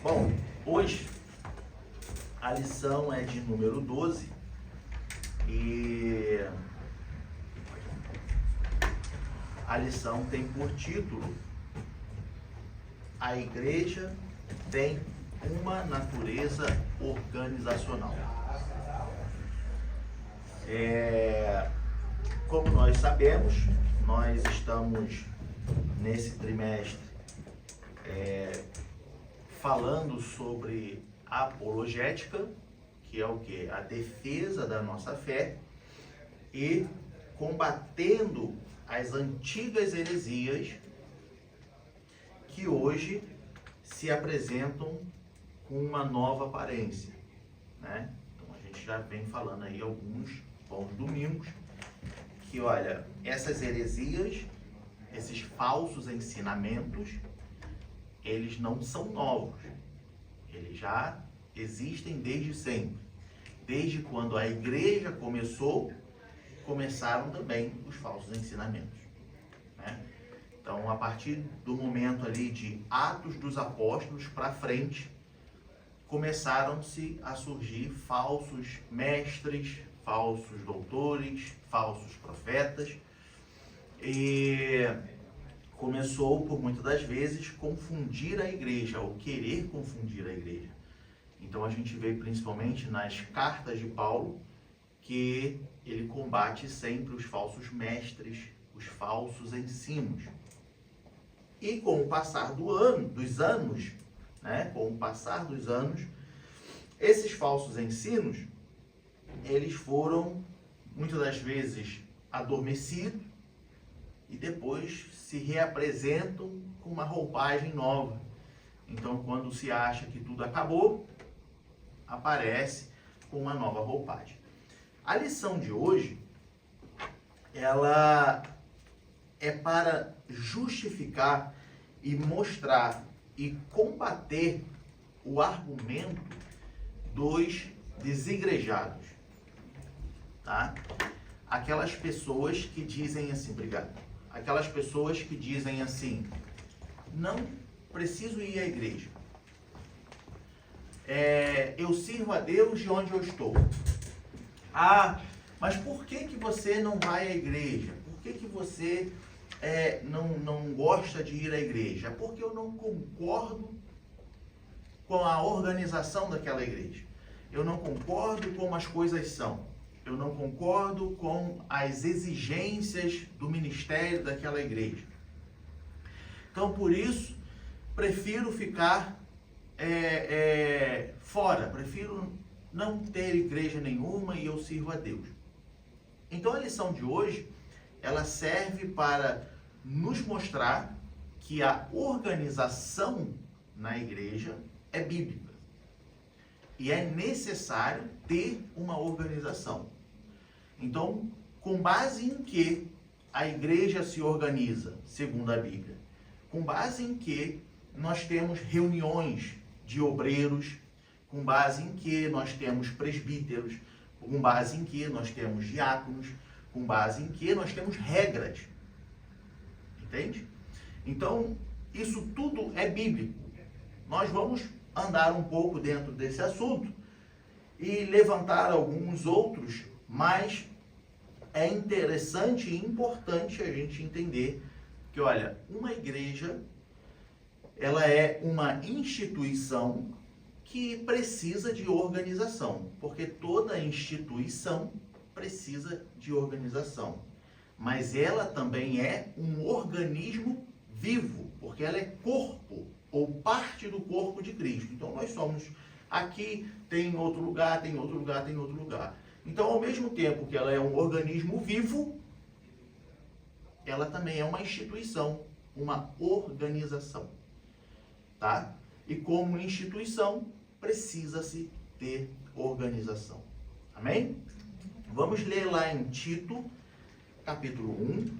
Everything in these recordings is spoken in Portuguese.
Bom, hoje a lição é de número 12 e a lição tem por título: A igreja tem uma natureza organizacional. Como nós sabemos, nós estamos nesse trimestre falando sobre a apologética, que é o quê? A defesa da nossa fé, e combatendo as antigas heresias que hoje se apresentam com uma nova aparência, né? Então a gente já vem falando aí alguns bons domingos que, olha, essas heresias, esses falsos ensinamentos, eles não são novos, eles já existem desde sempre. Desde quando a igreja começaram também os falsos ensinamentos, né? Então, a partir do momento ali de Atos dos Apóstolos para frente, começaram-se a surgir falsos mestres, falsos doutores, falsos profetas, e começou, por muitas das vezes, confundir a igreja, ou querer confundir a igreja. Então a gente vê principalmente nas cartas de Paulo que ele combate sempre os falsos mestres, os falsos ensinos. E com o passar dos anos, esses falsos ensinos, eles foram muitas das vezes adormecidos e depois se reapresentam com uma roupagem nova. Então, quando se acha que tudo acabou, aparece com uma nova roupagem. A lição de hoje, ela é para justificar e mostrar e combater o argumento dos desigrejados, tá? Aquelas pessoas que dizem assim, aquelas pessoas que dizem assim: não preciso ir à igreja, eu sirvo a Deus de onde eu estou. Ah, mas por que você não vai à igreja? Por que você não gosta de ir à igreja? Porque eu não concordo com a organização daquela igreja. Eu não concordo com como as coisas são. Eu não concordo com as exigências do ministério daquela igreja. Então, por isso, prefiro ficar fora. Prefiro não ter igreja nenhuma e eu sirvo a Deus. Então, a lição de hoje, ela serve para nos mostrar que a organização na igreja é bíblica. E é necessário ter uma organização. Então, com base em que a igreja se organiza, segundo a Bíblia? Com base em que nós temos reuniões de obreiros, com base em que nós temos presbíteros, com base em que nós temos diáconos, com base em que nós temos regras. Entende? Então, isso tudo é bíblico. Nós vamos andar um pouco dentro desse assunto e levantar alguns outros, mas é interessante e importante a gente entender que, olha, uma igreja, ela é uma instituição que precisa de organização, porque toda instituição precisa de organização, mas ela também é um organismo vivo, porque ela é corpo ou parte do corpo de Cristo. Então nós somos aqui, tem outro lugar, tem outro lugar, tem outro lugar. Então, ao mesmo tempo que ela é um organismo vivo, ela também é uma instituição, uma organização, tá? E como instituição, precisa-se ter organização. Amém? Vamos ler lá em Tito, capítulo 1.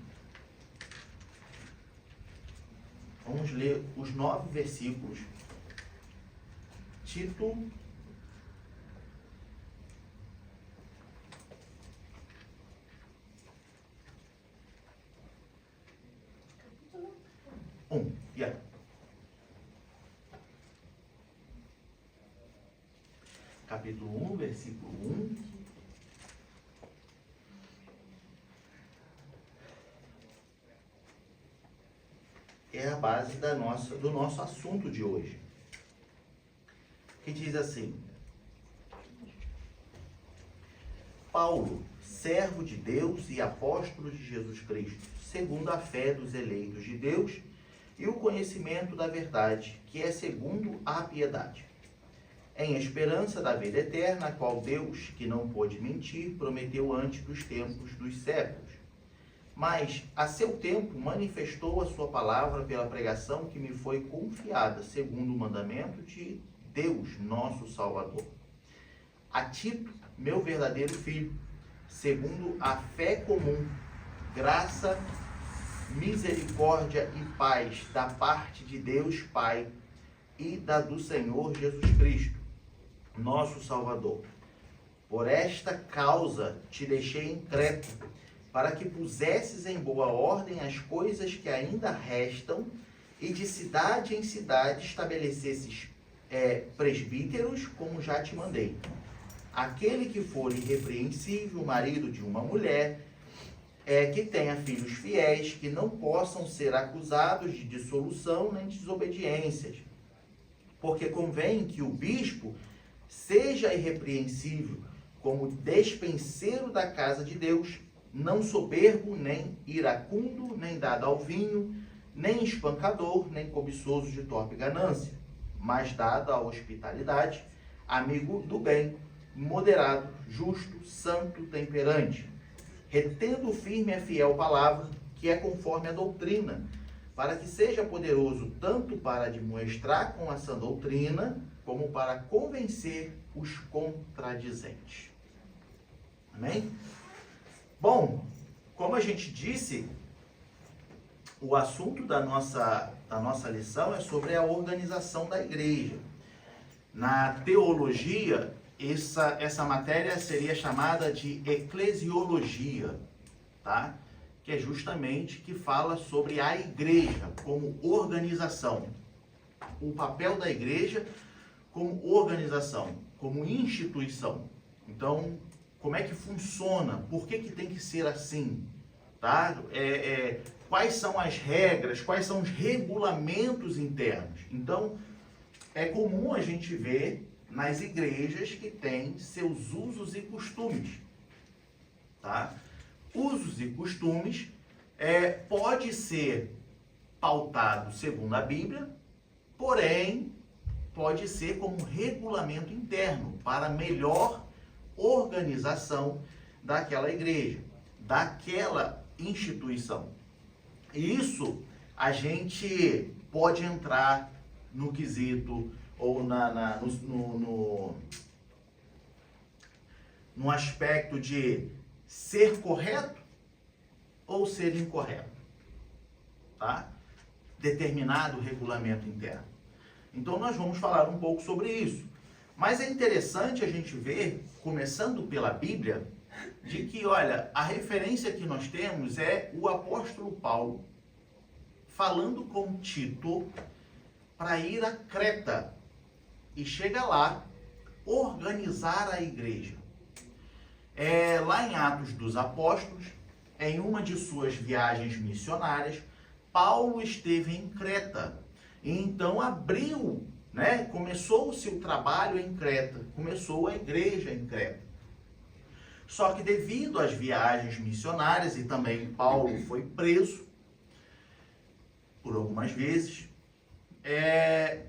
Vamos ler os 9 versículos. Tito 1. capítulo 1, versículo 1. É a base do nosso assunto de hoje. Que diz assim: Paulo, servo de Deus e apóstolo de Jesus Cristo, segundo a fé dos eleitos de Deus e o conhecimento da verdade, que é segundo a piedade, em esperança da vida eterna, a qual Deus, que não pôde mentir, prometeu antes dos tempos dos séculos. Mas, a seu tempo, manifestou a sua palavra pela pregação que me foi confiada, segundo o mandamento de Deus, nosso Salvador. A Tito, meu verdadeiro filho, segundo a fé comum, graça, misericórdia e paz da parte de Deus Pai e da do Senhor Jesus Cristo, nosso Salvador. Por esta causa te deixei em Creta, para que pusesses em boa ordem as coisas que ainda restam, e de cidade em cidade estabelecesses presbíteros, como já te mandei. Aquele que for irrepreensível, marido de uma mulher, que tenha filhos fiéis, que não possam ser acusados de dissolução nem desobediências. Porque convém que o bispo seja irrepreensível, como despenseiro da casa de Deus, não soberbo, nem iracundo, nem dado ao vinho, nem espancador, nem cobiçoso de torpe ganância, mas dado à hospitalidade, amigo do bem, moderado, justo, santo, temperante, retendo firme a fiel palavra, que é conforme a doutrina, para que seja poderoso tanto para admoestar com a sã doutrina, como para convencer os contradizentes. Amém? Bom, como a gente disse, o assunto da nossa lição é sobre a organização da igreja. Na teologia, essa matéria seria chamada de eclesiologia, tá? Que é justamente que fala sobre a igreja como organização. O papel da igreja como organização, como instituição. Então, como é que funciona? Por que tem que ser assim? Tá? Quais são as regras? Quais são os regulamentos internos? Então, é comum a gente ver nas igrejas que têm seus usos e costumes. Tá? Usos e costumes pode ser pautado segundo a Bíblia, porém, pode ser como regulamento interno para melhor organização daquela igreja, daquela instituição. E isso a gente pode entrar no quesito ou no aspecto de ser correto ou ser incorreto, tá? Determinado regulamento interno. Então nós vamos falar um pouco sobre isso. Mas é interessante a gente ver, começando pela Bíblia, de que, olha, a referência que nós temos é o apóstolo Paulo falando com Tito para ir a Creta e chega lá, organizar a igreja. Lá em Atos dos Apóstolos, em uma de suas viagens missionárias, Paulo esteve em Creta e então abriu, começou-se o trabalho em Creta, começou a igreja em Creta. Só que devido às viagens missionárias, e também Paulo foi preso por algumas vezes,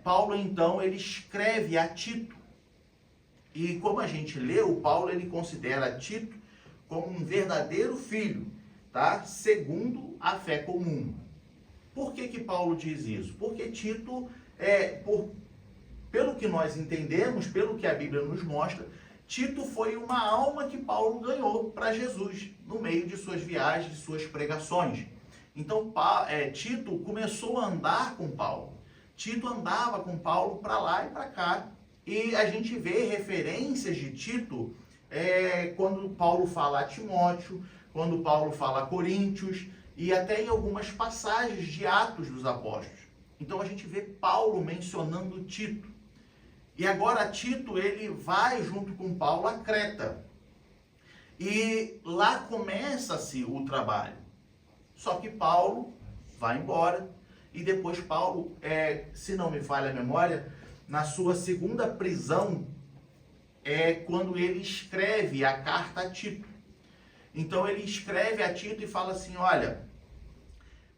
Paulo então ele escreve a Tito. E como a gente leu, Paulo ele considera Tito como um verdadeiro filho, tá? Segundo a fé comum. Por que Paulo diz isso? Porque Tito, pelo que nós entendemos, pelo que a Bíblia nos mostra, Tito foi uma alma que Paulo ganhou para Jesus, no meio de suas viagens, de suas pregações. Então, Tito começou a andar com Paulo. Tito andava com Paulo para lá e para cá. E a gente vê referências de Tito quando Paulo fala a Timóteo, quando Paulo fala a Coríntios, e até em algumas passagens de Atos dos Apóstolos. Então a gente vê Paulo mencionando Tito. E agora Tito, ele vai junto com Paulo a Creta. E lá começa-se o trabalho. Só que Paulo vai embora. E depois Paulo, se não me falha a memória, na sua segunda prisão, é quando ele escreve a carta a Tito. Então ele escreve a Tito e fala assim, olha,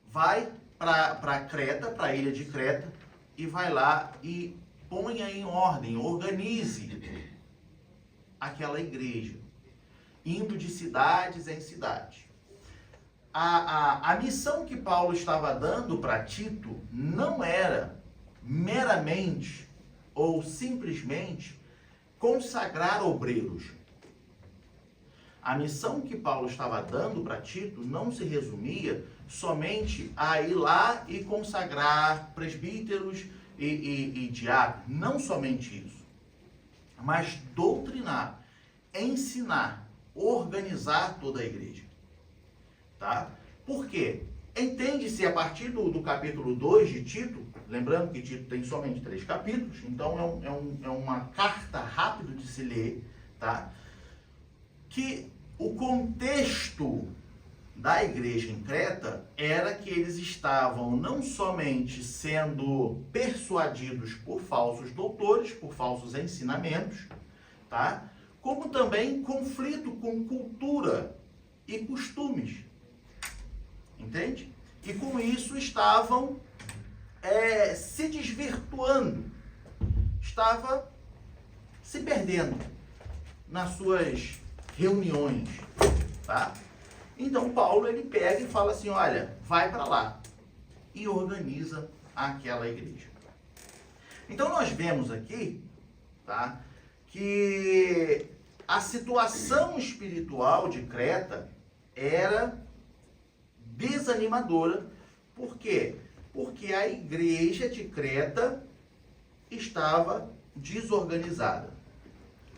vai para Creta, para a ilha de Creta, e vai lá e ponha em ordem, organize aquela igreja, indo de cidades em cidades. A missão que Paulo estava dando para Tito não era meramente ou simplesmente consagrar obreiros. A missão que Paulo estava dando para Tito não se resumia somente a ir lá e consagrar presbíteros e diáconos. Não somente isso. Mas doutrinar, ensinar, organizar toda a igreja. Tá? Por quê? Entende-se a partir do capítulo 2 de Tito, lembrando que Tito tem somente 3 capítulos, então é uma carta rápida de se ler, tá? Que o contexto da igreja em Creta era que eles estavam não somente sendo persuadidos por falsos doutores, por falsos ensinamentos, tá? Como também conflito com cultura e costumes. Entende? E com isso estavam se desvirtuando, estava se perdendo nas suas reuniões, tá? Então Paulo ele pega e fala assim, olha, vai para lá e organiza aquela igreja. Então nós vemos aqui, tá, que a situação espiritual de Creta era desanimadora. Por quê? Porque a igreja de Creta estava desorganizada.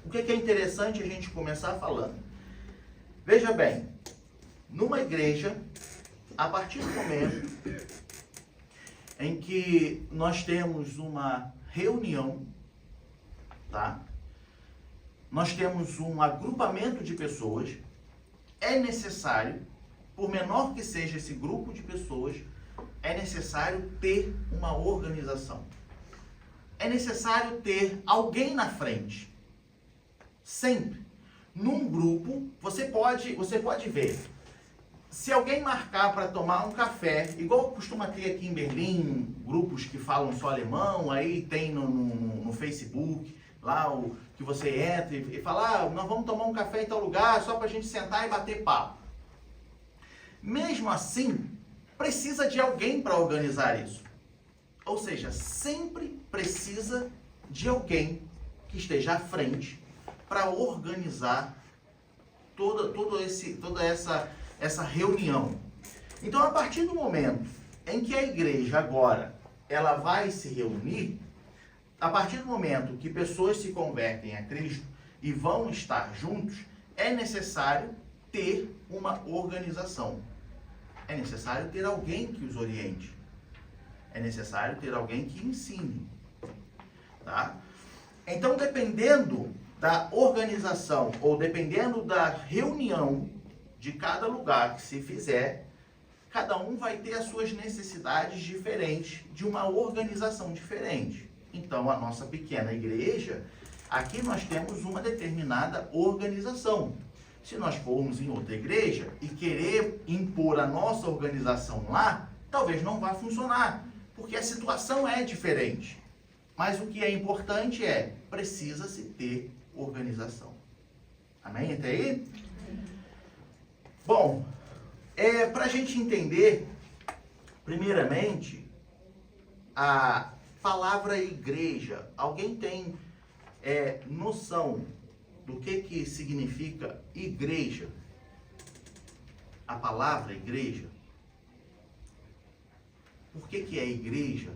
O que é interessante a gente começar falando? Veja bem, numa igreja, a partir do momento em que nós temos uma reunião, tá? Nós temos um agrupamento de pessoas, é necessário, por menor que seja esse grupo de pessoas, é necessário ter uma organização. É necessário ter alguém na frente. Sempre. Num grupo, você pode ver. Se alguém marcar para tomar um café, igual costuma ter aqui em Berlim, grupos que falam só alemão, aí tem no Facebook, lá o que você entra e fala, nós vamos tomar um café em tal lugar, só para a gente sentar e bater papo. Mesmo assim, precisa de alguém para organizar isso. Ou seja, sempre precisa de alguém que esteja à frente para organizar toda essa reunião. Então, a partir do momento em que a igreja agora ela vai se reunir, a partir do momento que pessoas se convertem a Cristo e vão estar juntos, é necessário ter uma organização. É necessário ter alguém que os oriente. É necessário ter alguém que ensine. Tá? Então, dependendo da organização ou dependendo da reunião de cada lugar que se fizer, cada um vai ter as suas necessidades diferentes de uma organização diferente. Então, a nossa pequena igreja, aqui nós temos uma determinada organização. Se nós formos em outra igreja e querer impor a nossa organização lá, talvez não vá funcionar, porque a situação é diferente. Mas o que é importante precisa-se ter organização. Amém? Até aí? Bom, para a gente entender, primeiramente, a palavra igreja. Alguém tem noção do que significa igreja? A palavra igreja. Por que é igreja?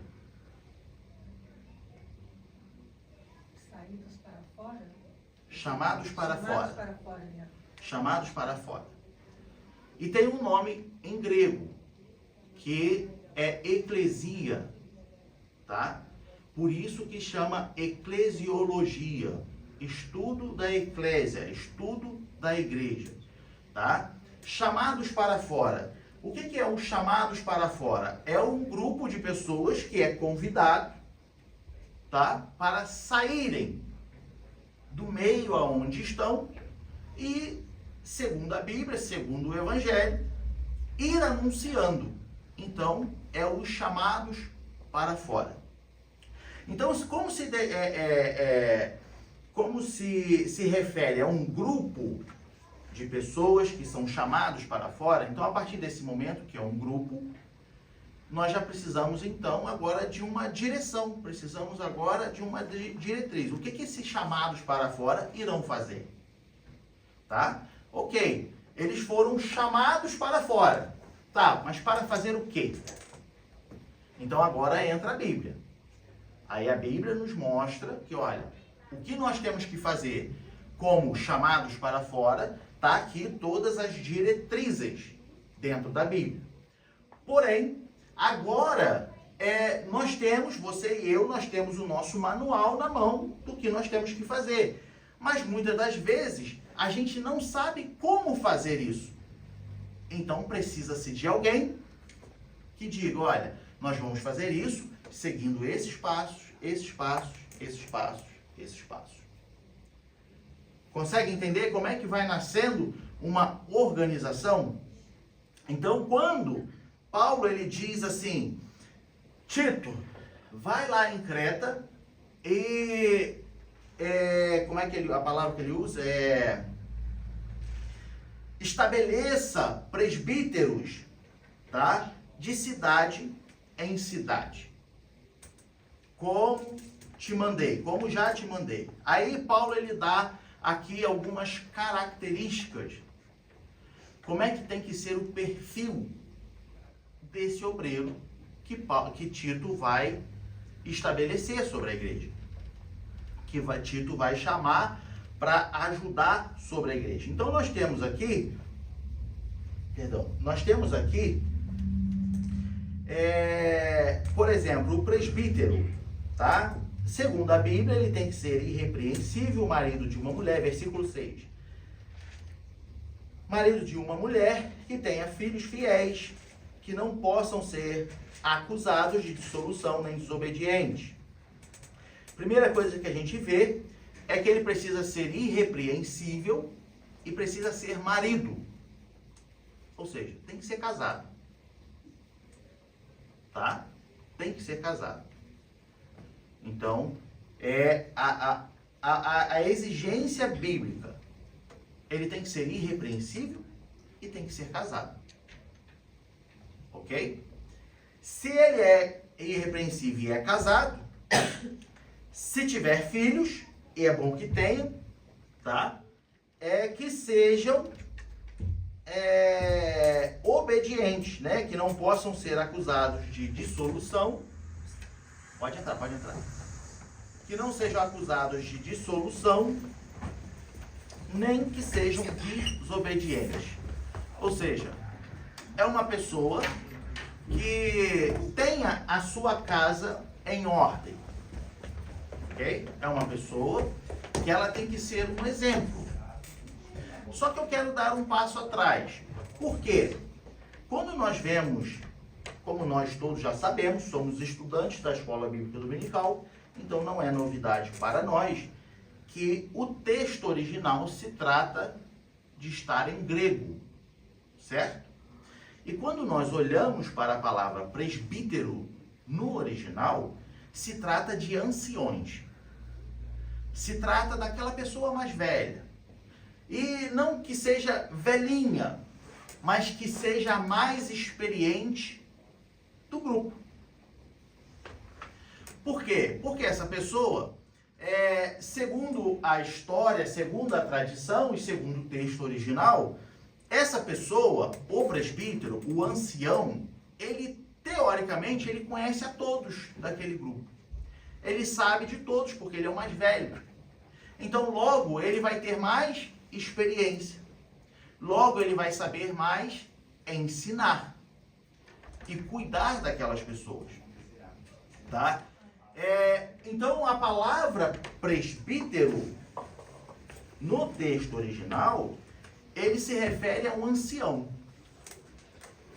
Saídos para fora? Chamados para fora. Para fora, né? Chamados para fora. E tem um nome em grego, que é eclesia, tá? Por isso que chama eclesiologia, estudo da eclésia, estudo da igreja, tá? Chamados para fora. O que é o chamados para fora? É um grupo de pessoas que é convidado, tá? Para saírem do meio aonde estão e, segundo a Bíblia, segundo o Evangelho, ir anunciando. Então, é os chamados para fora. Então, como se refere a um grupo de pessoas que são chamados para fora, então, a partir desse momento, que é um grupo, nós já precisamos, então, agora de uma direção. Precisamos agora de uma diretriz. O que esses chamados para fora irão fazer? Tá? Ok, eles foram chamados para fora. Tá, mas para fazer o quê? Então, agora entra a Bíblia. Aí a Bíblia nos mostra que, olha, o que nós temos que fazer como chamados para fora, está aqui todas as diretrizes dentro da Bíblia. Porém, agora, nós temos, você e eu, nós temos o nosso manual na mão do que nós temos que fazer. Mas muitas das vezes, a gente não sabe como fazer isso. Então, precisa-se de alguém que diga, olha, nós vamos fazer isso seguindo esses passos, esses passos, esses passos, esses passos. Consegue entender como é que vai nascendo uma organização? Então, quando Paulo ele diz assim, Tito, vai lá em Creta e, como é que a palavra que ele usa? Estabeleça presbíteros, tá? De cidade em cidade. Como te mandei, como já te mandei. Aí Paulo ele dá aqui algumas características. Como é que tem que ser o perfil desse obreiro que Tito vai estabelecer sobre a igreja. Tito vai chamar para ajudar sobre a igreja. Então nós temos aqui, por exemplo, o presbítero, tá? Segundo a Bíblia, ele tem que ser irrepreensível, marido de uma mulher, versículo 6. Marido de uma mulher que tenha filhos fiéis, que não possam ser acusados de dissolução nem desobedientes. Primeira coisa que a gente vê é que ele precisa ser irrepreensível e precisa ser marido. Ou seja, tem que ser casado. Tá? Tem que ser casado. Então, a exigência bíblica. Ele tem que ser irrepreensível e tem que ser casado. Ok? Se ele é irrepreensível e é casado, se tiver filhos, e é bom que tenham, tá? Que sejam obedientes, né? Que não possam ser acusados de dissolução. Pode entrar. Que não sejam acusados de dissolução, nem que sejam desobedientes. Ou seja, é uma pessoa que tenha a sua casa em ordem. Ok? É uma pessoa que ela tem que ser um exemplo. Só que eu quero dar um passo atrás. Por quê? Quando nós vemos, como nós todos já sabemos, somos estudantes da Escola Bíblica Dominical, então não é novidade para nós que o texto original se trata de estar em grego, certo? E quando nós olhamos para a palavra presbítero no original, se trata de anciões. Se trata daquela pessoa mais velha. E não que seja velhinha, mas que seja a mais experiente do grupo. Por quê? Porque essa pessoa, segundo a história, segundo a tradição e segundo o texto original, essa pessoa, o presbítero, o ancião, ele, teoricamente, ele conhece a todos daquele grupo. Ele sabe de todos, porque ele é o mais velho. Então, logo, ele vai ter mais experiência. Logo, ele vai saber mais ensinar e cuidar daquelas pessoas. Tá? Então, a palavra presbítero, no texto original, ele se refere a um ancião.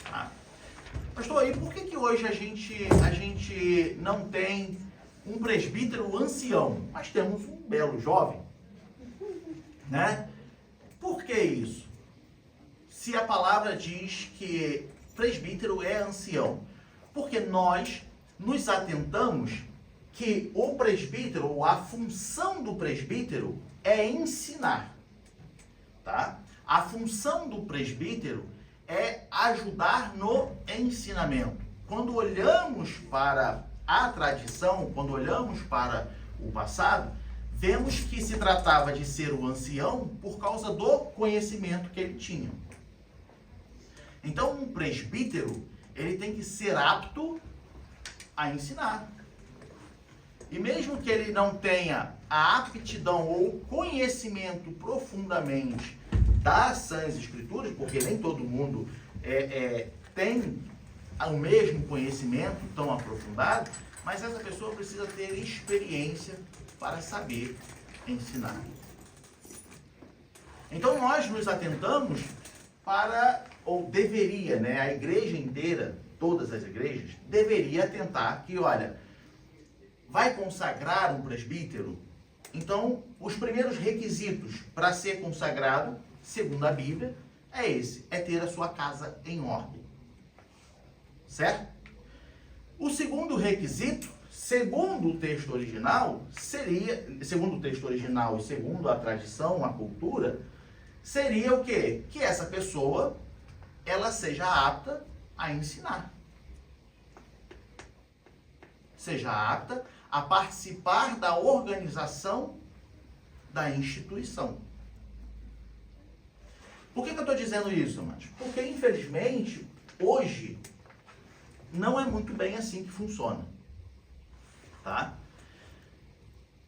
Tá? Pastor, e por que hoje a gente não tem um presbítero ancião, mas temos um belo jovem? Né? Por que isso? Se a palavra diz que presbítero é ancião, porque nós nos atentamos que o presbítero, ou a função do presbítero, é ensinar. Tá? A função do presbítero é ajudar no ensinamento. Quando olhamos para a tradição, quando olhamos para o passado, vemos que se tratava de ser o ancião por causa do conhecimento que ele tinha. Então, um presbítero, ele tem que ser apto a ensinar. E mesmo que ele não tenha a aptidão ou conhecimento profundamente das Sãs Escrituras, porque nem todo mundo tem o mesmo conhecimento tão aprofundado, mas essa pessoa precisa ter experiência para saber ensinar. Então nós nos atentamos para, ou deveria, né, a igreja inteira, todas as igrejas, deveria atentar que, olha, vai consagrar um presbítero? Então, os primeiros requisitos para ser consagrado, segundo a Bíblia, é esse, é ter a sua casa em ordem. Certo? O segundo requisito, segundo o texto original, seria, segundo o texto original e segundo a tradição, a cultura, seria o quê? Que essa pessoa, ela seja apta a ensinar. Seja apta a participar da organização da instituição. Por que eu estou dizendo isso, amados? Porque, infelizmente, hoje, não é muito bem assim que funciona. Tá?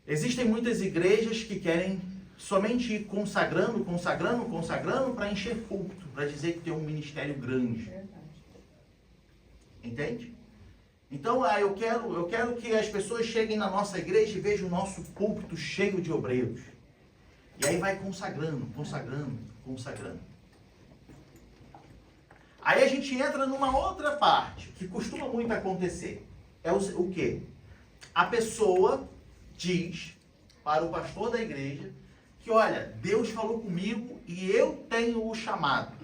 Existem muitas igrejas que querem somente ir consagrando para encher púlpito, para dizer que tem um ministério grande. Entende? Então, eu quero que as pessoas cheguem na nossa igreja e vejam o nosso púlpito cheio de obreiros. E aí vai consagrando. Aí a gente entra numa outra parte, que costuma muito acontecer. É o quê? A pessoa diz para o pastor da igreja que, olha, Deus falou comigo e eu tenho o chamado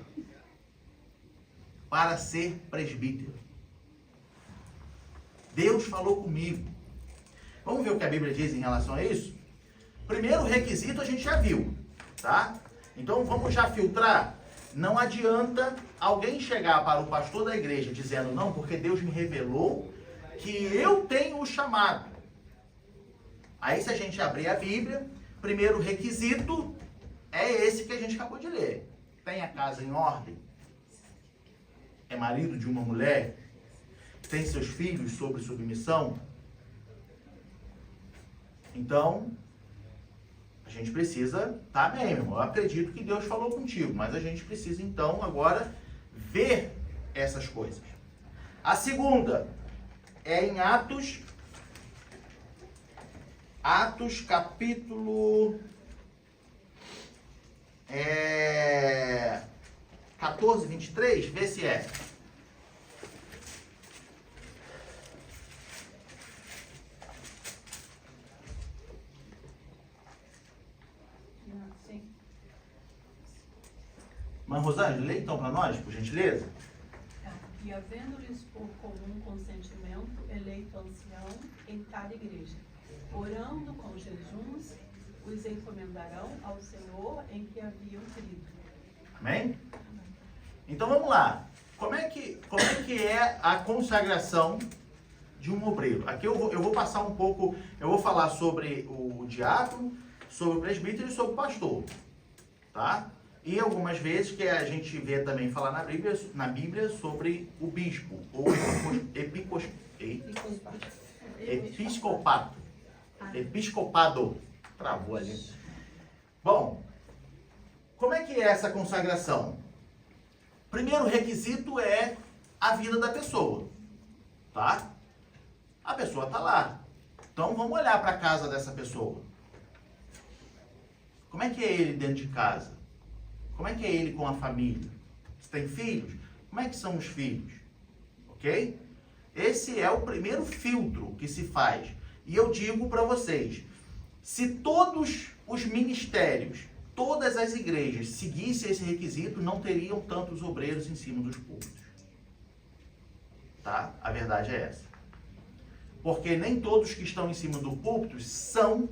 para ser presbítero. Deus falou comigo. Vamos ver o que a Bíblia diz em relação a isso? Primeiro requisito a gente já viu, tá? Então vamos já filtrar. Não adianta alguém chegar para o pastor da igreja dizendo, não, porque Deus me revelou que eu tenho o chamado. Aí se a gente abrir a Bíblia, primeiro requisito é esse que a gente acabou de ler. Tem a casa em ordem? É marido de uma mulher? Tem seus filhos sob submissão? Então, a gente precisa, tá bem, meu irmão, eu acredito que Deus falou contigo, mas a gente precisa então agora ver essas coisas. A segunda é em Atos capítulo 14, 23, vê se é. Mas, Rosângela, lê então para nós, por gentileza. E havendo-lhes por comum consentimento eleito ancião em cada igreja, orando com jejuns, os encomendarão ao Senhor em que haviam crido. Amém? Então vamos lá. Como é que é a consagração de um obreiro? Aqui eu vou passar um pouco, eu vou falar sobre o diácono, sobre o presbítero e sobre o pastor. Tá? E algumas vezes que a gente vê também falar na Bíblia sobre o bispo, ou episcopato. Episcopado. Travou ali. Bom, como é que é essa consagração? Primeiro requisito é a vida da pessoa. Tá? A pessoa está lá. Então vamos olhar para a casa dessa pessoa. Como é que é ele dentro de casa? Como é que é ele com a família? Se tem filhos? Como é que são os filhos? Ok? Esse é o primeiro filtro que se faz. E eu digo para vocês, se todos os ministérios, todas as igrejas seguissem esse requisito, não teriam tantos obreiros em cima dos púlpitos. Tá? A verdade é essa. Porque nem todos que estão em cima do púlpito são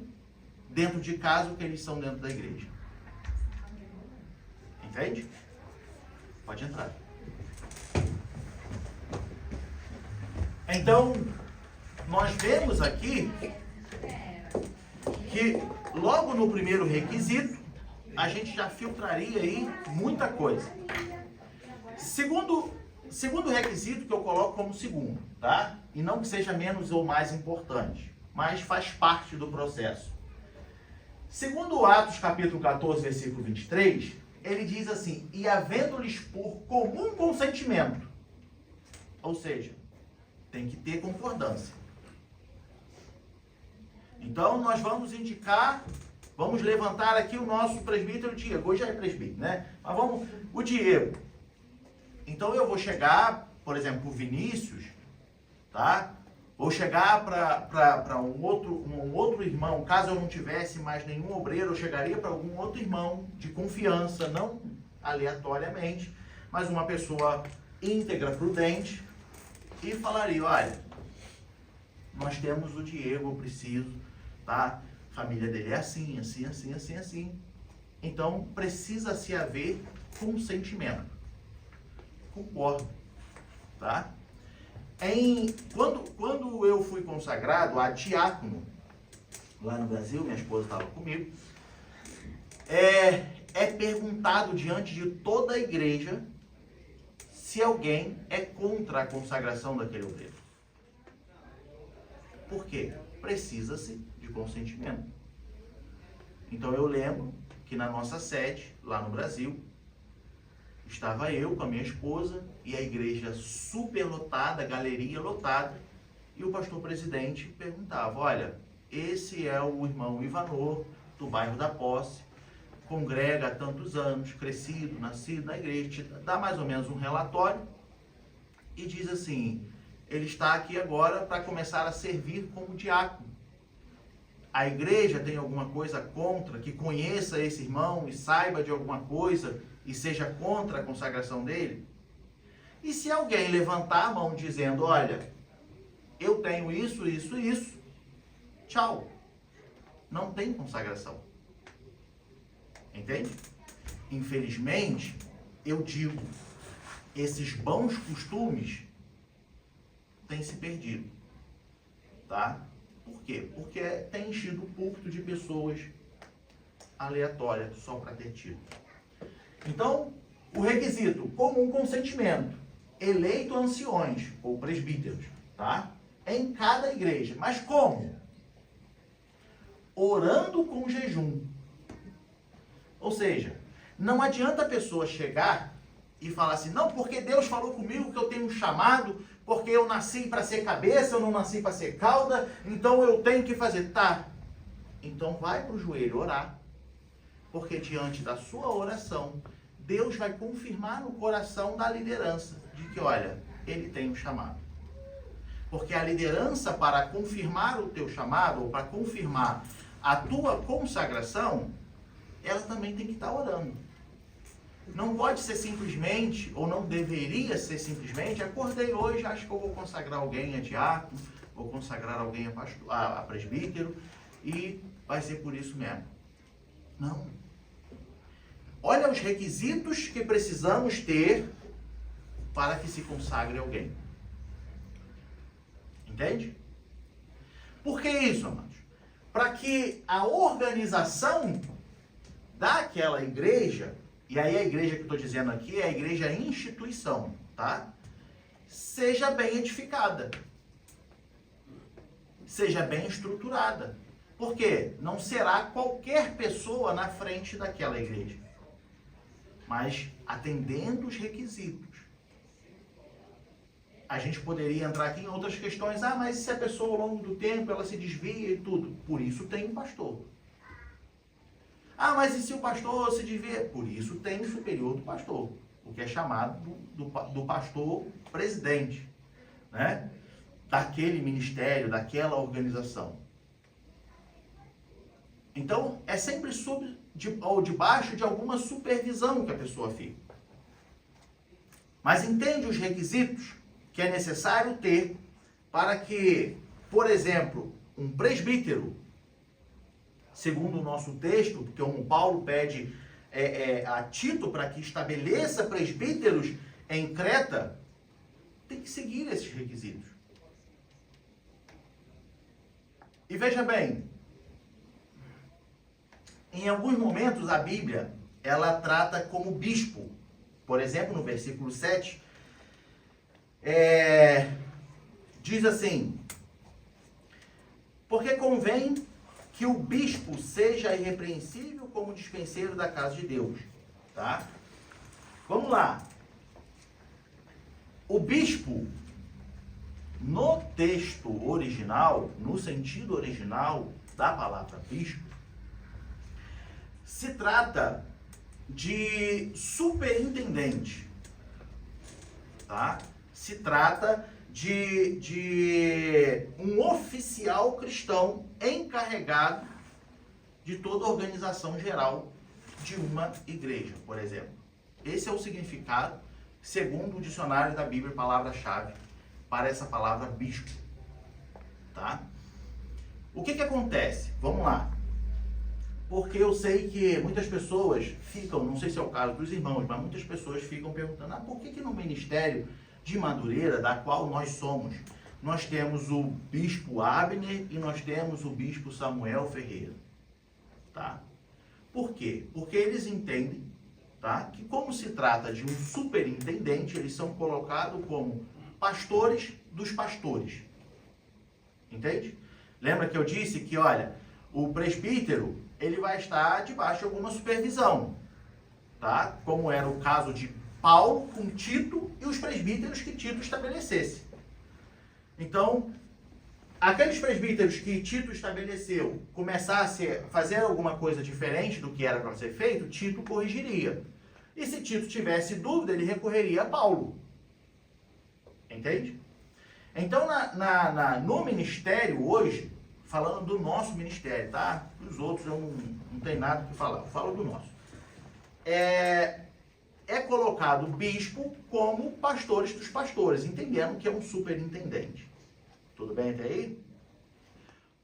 dentro de casa o que eles são dentro da igreja. Entende? Pode entrar. Então, nós vemos aqui que logo no primeiro requisito, a gente já filtraria aí muita coisa. Segundo requisito que eu coloco como segundo, tá? E não que seja menos ou mais importante, mas faz parte do processo. Segundo Atos capítulo 14, versículo 23, ele diz assim, e havendo-lhes por comum consentimento, ou seja, tem que ter concordância. Então, nós vamos indicar, vamos levantar aqui o nosso presbítero Diego. Hoje já é presbítero, né? Mas vamos, o Diego. Então, eu vou chegar, por exemplo, o Vinícius, tá? Vou chegar para um outro irmão, caso eu não tivesse mais nenhum obreiro, eu chegaria para algum outro irmão de confiança, não aleatoriamente, mas uma pessoa íntegra, prudente, e falaria, olha, nós temos o Diego, eu preciso, tá? A família dele é assim, assim, assim, assim, assim. Então, precisa-se haver consentimento. Concordo, tá? Quando eu fui consagrado a diácono, lá no Brasil, minha esposa estava comigo, é perguntado diante de toda a igreja se alguém é contra a consagração daquele obreiro. Por quê? Precisa-se de consentimento. Então eu lembro que na nossa sede, lá no Brasil, estava eu com a minha esposa e a igreja super lotada, a galeria lotada, e o pastor presidente perguntava, olha, esse é o irmão Ivanor, do bairro da Posse, congrega há tantos anos, crescido, nascido na igreja, dá mais ou menos um relatório e diz assim, ele está aqui agora para começar a servir como diácono. A igreja tem alguma coisa contra, que conheça esse irmão e saiba de alguma coisa e seja contra a consagração dele? E se alguém levantar a mão dizendo, olha, eu tenho isso, isso, isso, tchau. Não tem consagração. Entende? Infelizmente, eu digo, esses bons costumes têm se perdido. Tá? Por quê? Porque tem enchido o púlpito de pessoas aleatórias, só para ter título. Então, o requisito, comum consentimento, eleito anciões, ou presbíteros, tá? Em cada igreja. Mas como? Orando com jejum. Ou seja, não adianta a pessoa chegar e falar assim, não, porque Deus falou comigo que eu tenho um chamado, porque eu nasci para ser cabeça, eu não nasci para ser cauda, então eu tenho que fazer. Tá, então vai para o joelho orar, porque diante da sua oração, Deus vai confirmar no coração da liderança, de que, olha, ele tem um chamado. Porque a liderança, para confirmar o teu chamado, ou para confirmar a tua consagração, ela também tem que estar orando. Não pode ser simplesmente, ou não deveria ser simplesmente, acordei hoje, acho que eu vou consagrar alguém a diácono, vou consagrar alguém a presbítero, e vai ser por isso mesmo. Não. Olha os requisitos que precisamos ter para que se consagre alguém. Entende? Por que isso, amados? Para que a organização daquela igreja, e aí a igreja que eu estou dizendo aqui é a igreja instituição, tá? Seja bem edificada. Seja bem estruturada. Por quê? Não será qualquer pessoa na frente daquela igreja, mas atendendo os requisitos. a gente poderia entrar aqui em outras questões. Ah, mas se a pessoa ao longo do tempo ela se desvia e tudo, por isso tem um pastor. Ah, mas e se o pastor se desvia? Por isso tem um superior do pastor, o que é chamado do pastor presidente, né? Daquele ministério, daquela organização. Então, é sempre ou debaixo de alguma supervisão que a pessoa fica. Mas entende os requisitos que é necessário ter para que, por exemplo, um presbítero, segundo o nosso texto, porque como Paulo pede a Tito para que estabeleça presbíteros em Creta, tem que seguir esses requisitos. E veja bem, em alguns momentos a Bíblia, ela trata como bispo. Por exemplo, no versículo 7, diz assim: porque convém que o bispo seja irrepreensível como dispenseiro da casa de Deus. Tá? Vamos lá. O bispo, no texto original, no sentido original da palavra bispo, se trata de superintendente, tá? Se trata de um oficial cristão encarregado de toda a organização geral de uma igreja, por exemplo. Esse é o significado, segundo o dicionário da Bíblia, palavra-chave para essa palavra bispo, tá? O que acontece? Vamos lá. Porque eu sei que muitas pessoas ficam, não sei se é o caso dos irmãos, mas muitas pessoas ficam perguntando, por que no ministério de Madureira, da qual nós somos, nós temos o bispo Abner e nós temos o bispo Samuel Ferreira? Tá? Por quê? Porque eles entendem, tá, que como se trata de um superintendente, eles são colocados como pastores dos pastores. Entende? Lembra que eu disse que, olha, o presbítero, ele vai estar debaixo de alguma supervisão, tá? Como era o caso de Paulo com Tito e os presbíteros que Tito estabelecesse. Então, aqueles presbíteros que Tito estabeleceu começassem a fazer alguma coisa diferente do que era para ser feito, Tito corrigiria. E se Tito tivesse dúvida, ele recorreria a Paulo. Entende? Então, no ministério hoje, falando do nosso ministério, tá? Dos outros eu não tenho nada que falar, eu falo do nosso. É colocado o bispo como pastores dos pastores, entendendo que é um superintendente. Tudo bem até aí?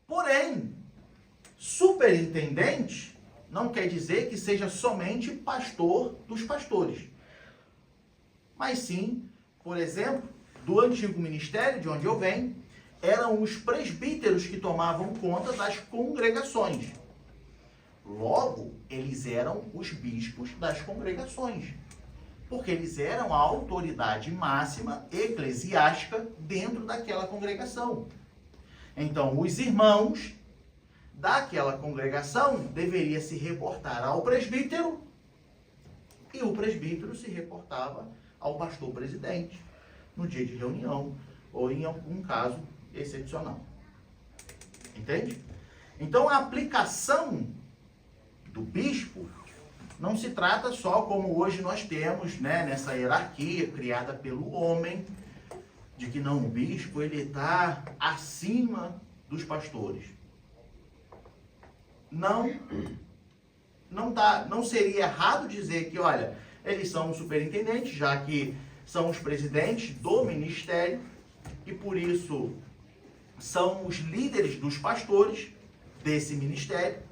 Porém, superintendente não quer dizer que seja somente pastor dos pastores. Mas sim, por exemplo, do antigo ministério, de onde eu venho, eram os presbíteros que tomavam conta das congregações. Logo, eles eram os bispos das congregações, porque eles eram a autoridade máxima eclesiástica dentro daquela congregação. Então, os irmãos daquela congregação deveriam se reportar ao presbítero e o presbítero se reportava ao pastor presidente no dia de reunião ou em algum caso excepcional. Entende? Então, a aplicação do bispo não se trata só como hoje nós temos, né, nessa hierarquia criada pelo homem, de que não, o bispo ele está acima dos pastores. Não seria errado dizer que, olha, eles são os superintendentes, já que são os presidentes do ministério e por isso são os líderes dos pastores desse ministério.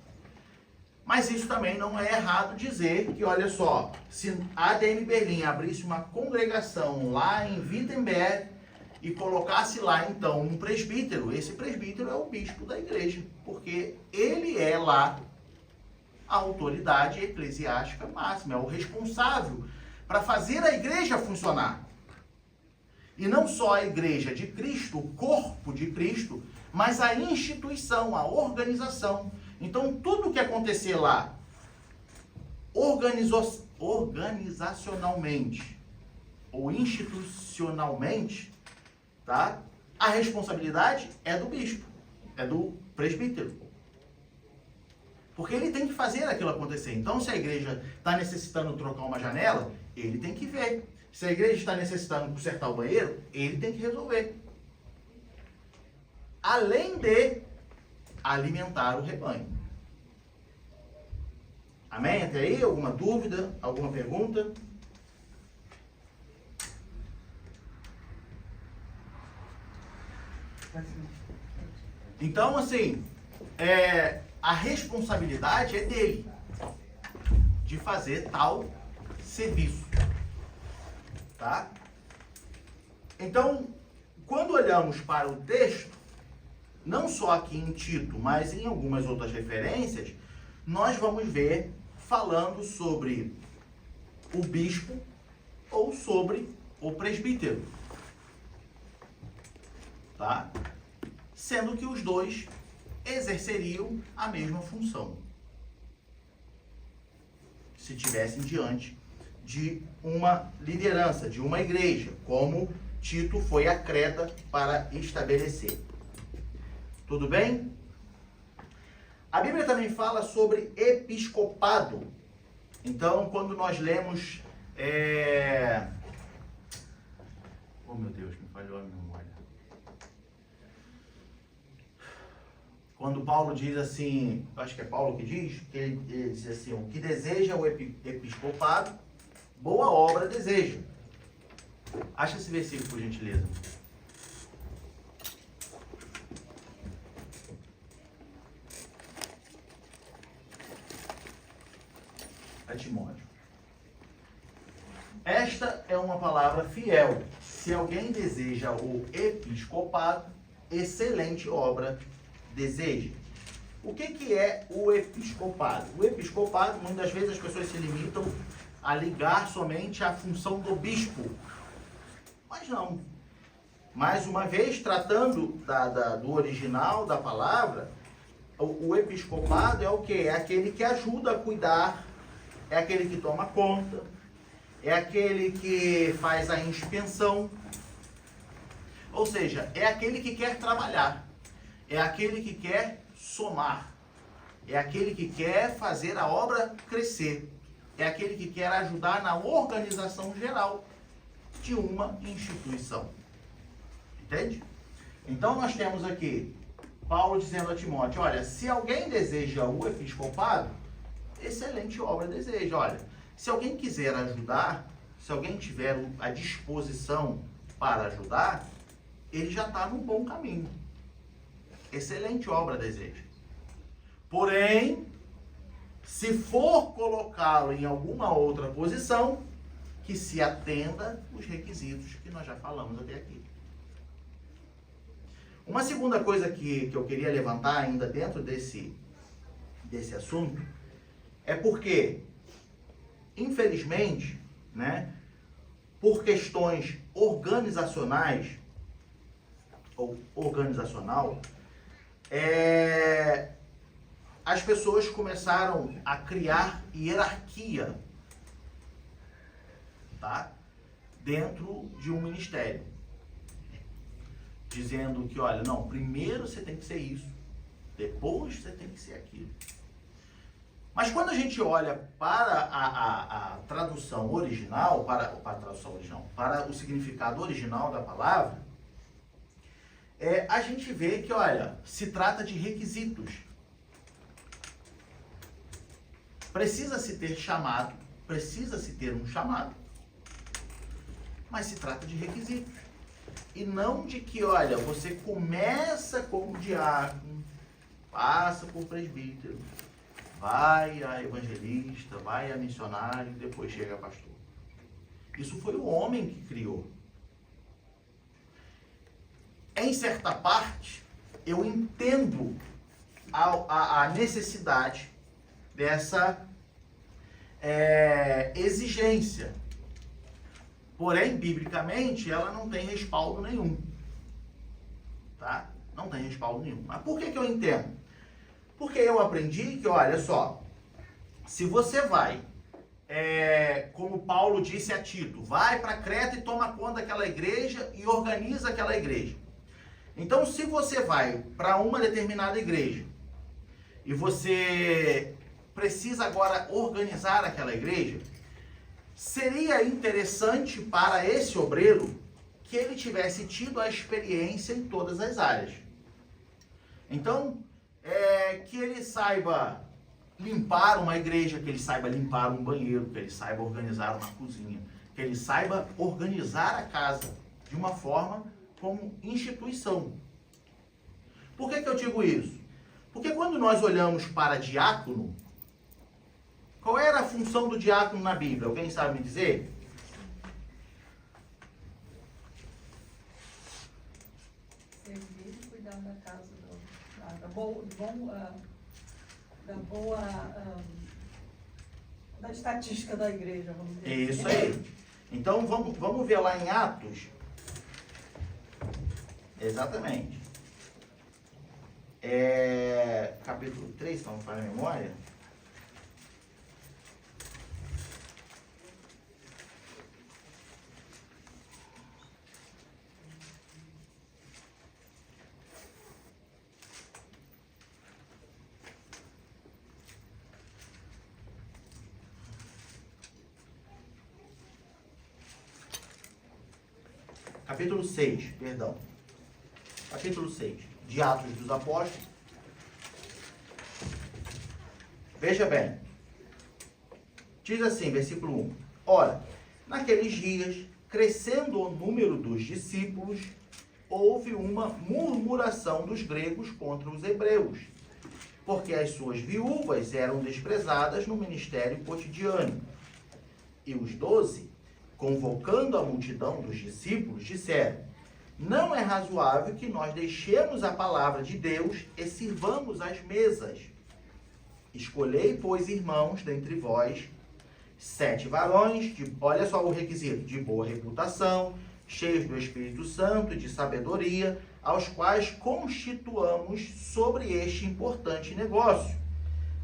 Mas isso também não é errado dizer que, olha só, se a ADM Berlim abrisse uma congregação lá em Wittenberg e colocasse lá, então, um presbítero, esse presbítero é o bispo da igreja, porque ele é lá a autoridade eclesiástica máxima, é o responsável para fazer a igreja funcionar. E não só a igreja de Cristo, o corpo de Cristo, mas a instituição, a organização. Então, tudo que acontecer lá, organizacionalmente ou institucionalmente, tá? A responsabilidade é do bispo, é do presbítero. Porque ele tem que fazer aquilo acontecer. Então, se a igreja está necessitando trocar uma janela, ele tem que ver. Se a igreja está necessitando consertar o banheiro, ele tem que resolver. Além de alimentar o rebanho. Amém? Até aí? Alguma dúvida? Alguma pergunta? Então, assim, a responsabilidade é dele de fazer tal serviço. Tá? Então, quando olhamos para o texto, não só aqui em Tito, mas em algumas outras referências, nós vamos ver falando sobre o bispo ou sobre o presbítero. Tá? Sendo que os dois exerceriam a mesma função. Se tivessem diante de uma liderança, de uma igreja, como Tito foi a Creta para estabelecer. Tudo bem? A Bíblia também fala sobre episcopado. Então, quando nós lemos... Oh, meu Deus, me falhou a memória. Quando Paulo diz assim, acho que é Paulo que diz, que ele diz assim, o que deseja o episcopado, boa obra deseja. Acha esse versículo, por gentileza. A Timóteo. Esta é uma palavra fiel. Se alguém deseja o episcopado, excelente obra deseja. O que é o episcopado? O episcopado, muitas vezes as pessoas se limitam a ligar somente à função do bispo. Mas não. Mais uma vez, tratando do original da palavra, o episcopado é o quê? É aquele que ajuda a cuidar, é aquele que toma conta, é aquele que faz a inspeção. Ou seja, é aquele que quer trabalhar, é aquele que quer somar, é aquele que quer fazer a obra crescer, é aquele que quer ajudar na organização geral de uma instituição. Entende? Então nós temos aqui Paulo dizendo a Timóteo, olha, se alguém deseja o episcopado, excelente obra deseja. Olha, se alguém quiser ajudar, se alguém tiver a disposição para ajudar, ele já está num bom caminho. Excelente obra deseja. Porém, se for colocá-lo em alguma outra posição, que se atenda os requisitos que nós já falamos até aqui. Uma segunda coisa que eu queria levantar ainda dentro desse assunto é porque, infelizmente, né, por questões organizacionais ou organizacional, as pessoas começaram a criar hierarquia, tá, dentro de um ministério. Dizendo que, olha, não, primeiro você tem que ser isso, depois você tem que ser aquilo. Mas quando a gente olha para a tradução original, para o significado original da palavra, a gente vê que, olha, se trata de requisitos. Precisa-se ter chamado, precisa-se ter um chamado, mas se trata de requisitos. E não de que, olha, você começa como diácono, passa por presbítero, vai a evangelista, vai a missionário e depois chega a pastor. Isso foi o homem que criou. Em certa parte, eu entendo a necessidade dessa exigência. Porém, biblicamente, ela não tem respaldo nenhum. Tá? Não tem respaldo nenhum. Mas por que eu entendo? Porque eu aprendi que, olha só, se você vai como Paulo disse a Tito, vai para Creta e toma conta daquela igreja e organiza aquela igreja. Então, se você vai para uma determinada igreja e você precisa agora organizar aquela igreja, seria interessante para esse obreiro que ele tivesse tido a experiência em todas as áreas. Então, que ele saiba limpar uma igreja, que ele saiba limpar um banheiro, que ele saiba organizar uma cozinha, que ele saiba organizar a casa de uma forma como instituição. Por que eu digo isso? Porque quando nós olhamos para diácono, qual era a função do diácono na Bíblia? Alguém sabe me dizer? Servir e cuidar da casa, da estatística da igreja, vamos dizer. Isso aí. Então vamos ver lá em Atos. Exatamente. Capítulo 3, se não me falha a memória. Capítulo 6, perdão. Capítulo 6, de Atos dos Apóstolos. Veja bem. Diz assim, versículo 1. Ora, naqueles dias, crescendo o número dos discípulos, houve uma murmuração dos gregos contra os hebreus, porque as suas viúvas eram desprezadas no ministério cotidiano. E os 12, convocando a multidão dos discípulos, disseram: não é razoável que nós deixemos a palavra de Deus e sirvamos às mesas. Escolhei, pois, irmãos, dentre vós, 7 varões, olha só o requisito, de boa reputação, cheios do Espírito Santo e de sabedoria, aos quais constituamos sobre este importante negócio.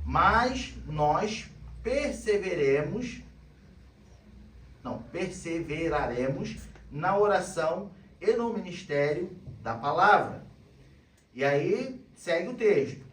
Mas nós perseveraremos na oração e no ministério da palavra. E aí segue o texto.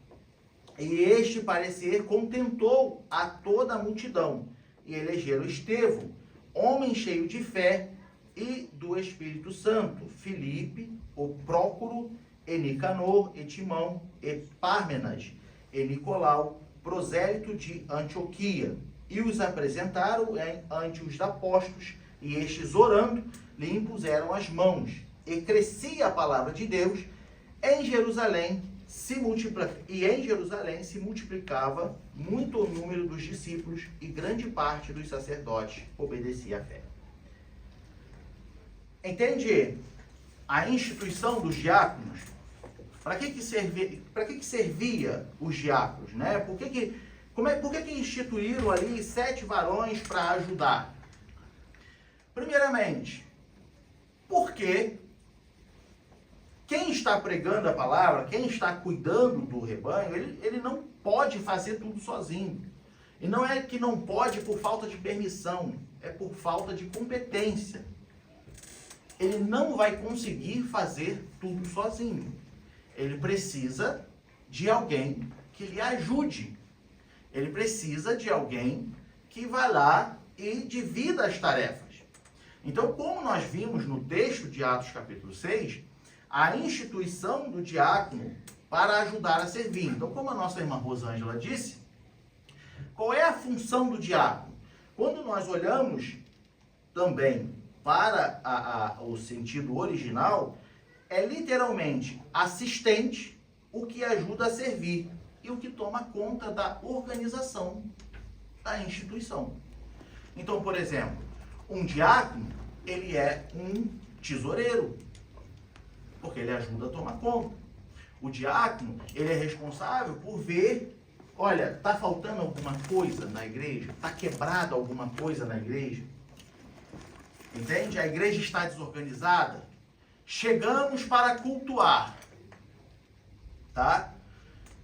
E este parecer contentou a toda a multidão, e elegeram Estevão, homem cheio de fé e do Espírito Santo, Filipe, o Prócoro, e Nicanor, e Timão, e Pármenas, e Nicolau, prosélito de Antioquia, e os apresentaram ante os apóstolos, e estes, orando, lhe impuseram as mãos, e crescia a palavra de Deus em Jerusalém, se multiplicava muito o número dos discípulos, e grande parte dos sacerdotes obedecia à fé. Entende a instituição dos diáconos? Para que servia os diáconos, né? Por que instituíram ali 7 varões para ajudar? Primeiramente, porque quem está pregando a palavra, quem está cuidando do rebanho, ele não pode fazer tudo sozinho. E não é que não pode por falta de permissão, é por falta de competência. Ele não vai conseguir fazer tudo sozinho. Ele precisa de alguém que lhe ajude. Ele precisa de alguém que vá lá e divida as tarefas. Então, como nós vimos no texto de Atos capítulo 6, a instituição do diácono para ajudar a servir. Então, como a nossa irmã Rosângela disse, qual é a função do diácono? Quando nós olhamos também para o sentido original, é literalmente assistente, o que ajuda a servir e o que toma conta da organização da instituição. Então, por exemplo, um diácono, ele é um tesoureiro, porque ele ajuda a tomar conta. O diácono, ele é responsável por ver, olha, está faltando alguma coisa na igreja? Está quebrado alguma coisa na igreja? Entende? A igreja está desorganizada. Chegamos para cultuar, tá?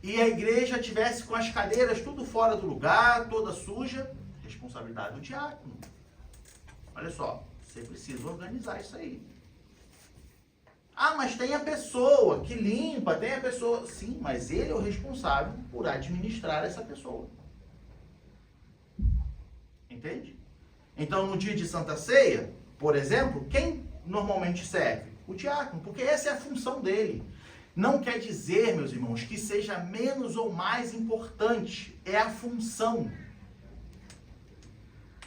E a igreja tivesse com as cadeiras tudo fora do lugar, toda suja. responsabilidade do diácono. Olha só, você precisa organizar isso aí. Ah, mas tem a pessoa que limpa, tem a pessoa... Sim, mas ele é o responsável por administrar essa pessoa. Entende? Então, no dia de Santa Ceia, por exemplo, quem normalmente serve? O diácono, porque essa é a função dele. Não quer dizer, meus irmãos, que seja menos ou mais importante. É a função.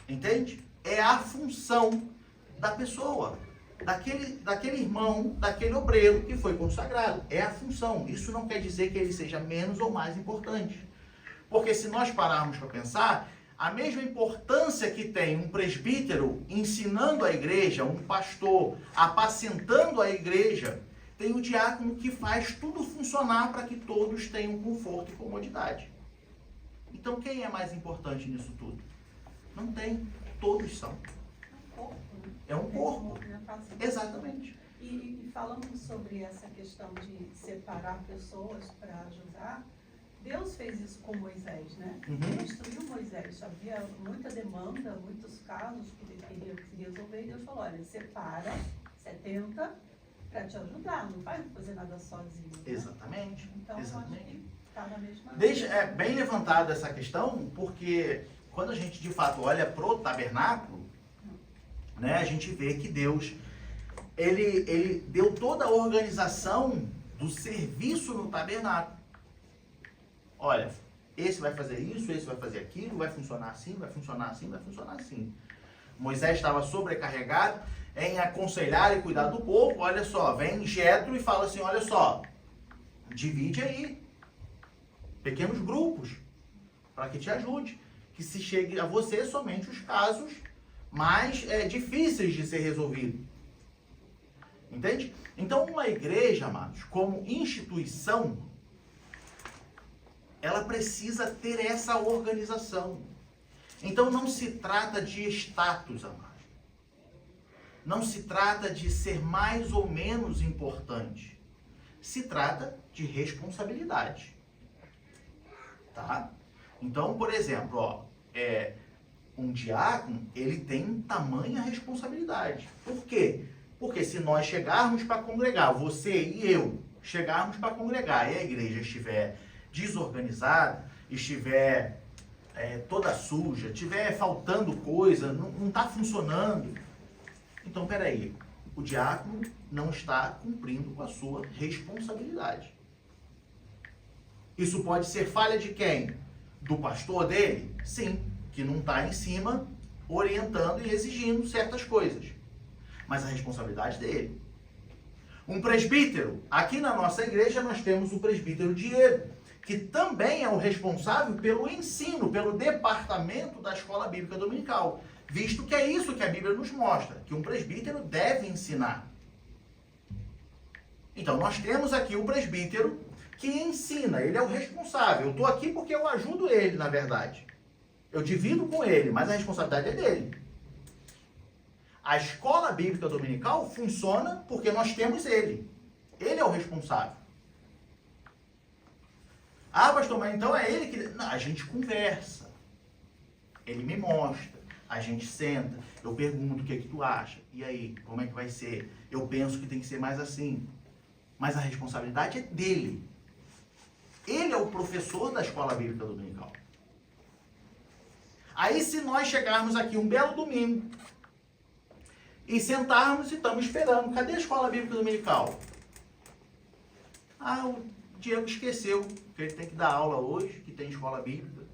Entende? É a função da pessoa. Daquele irmão, daquele obreiro que foi consagrado. É a função. Isso não quer dizer que ele seja menos ou mais importante. Porque se nós pararmos para pensar, a mesma importância que tem um presbítero ensinando a igreja, um pastor apacentando a igreja, tem o diácono que faz tudo funcionar para que todos tenham conforto e comodidade. Então quem é mais importante nisso tudo? Não tem. Todos são. É um corpo. Exatamente. E falando sobre essa questão de separar pessoas para ajudar, Deus fez isso com Moisés, né? Ele instruiu Moisés. Havia muita demanda, muitos casos que ele queria resolver. E Deus falou, olha, separa 70 para te ajudar. Não vai fazer nada sozinho. Né? Exatamente. Então, exatamente. acho que está na mesma... É bem levantada essa questão, porque quando a gente de fato olha pro tabernáculo, né, a gente vê que Deus, ele deu toda a organização do serviço no tabernáculo. Olha, esse vai fazer isso, esse vai fazer aquilo, vai funcionar assim, vai funcionar assim, vai funcionar assim. Moisés estava sobrecarregado em aconselhar e cuidar do povo. Olha só, vem Jetro e fala assim, olha só, divide aí, pequenos grupos, para que te ajude, que se chegue a você somente os casos mais difíceis de ser resolvidos. Entende? Então, uma igreja, amados, como instituição, ela precisa ter essa organização. Então, não se trata de status, amados. Não se trata de ser mais ou menos importante. Se trata de responsabilidade. Tá? Então, por exemplo, ó, um diácono, ele tem tamanha responsabilidade. Por quê? Porque se nós chegarmos para congregar, você e eu, chegarmos para congregar e a igreja estiver desorganizada, estiver toda suja, estiver faltando coisa, não está funcionando, então, peraí, o diácono não está cumprindo com a sua responsabilidade. Isso pode ser falha de quem? Do pastor dele? Sim, que não está em cima orientando e exigindo certas coisas. Mas a responsabilidade dele. Um presbítero. Aqui na nossa igreja nós temos o presbítero Diego, que também é o responsável pelo ensino, pelo departamento da escola bíblica dominical. Visto que é isso que a Bíblia nos mostra, que um presbítero deve ensinar. Então nós temos aqui o presbítero que ensina, ele é o responsável. Eu estou aqui porque eu ajudo ele, na verdade. Eu divido com ele, mas a responsabilidade é dele. A escola bíblica dominical funciona porque nós temos ele. Ele é o responsável. Ah, pastor, mas então é ele que... Não, a gente conversa. Ele me mostra. A gente senta. Eu pergunto o que é que tu acha. E aí, como é que vai ser? Eu penso que tem que ser mais assim. Mas a responsabilidade é dele. Ele é o professor da escola bíblica dominical. Aí, se nós chegarmos aqui um belo domingo e sentarmos e estamos esperando, cadê a escola bíblica dominical? Ah, o Diego esqueceu que ele tem que dar aula hoje, que tem escola bíblica.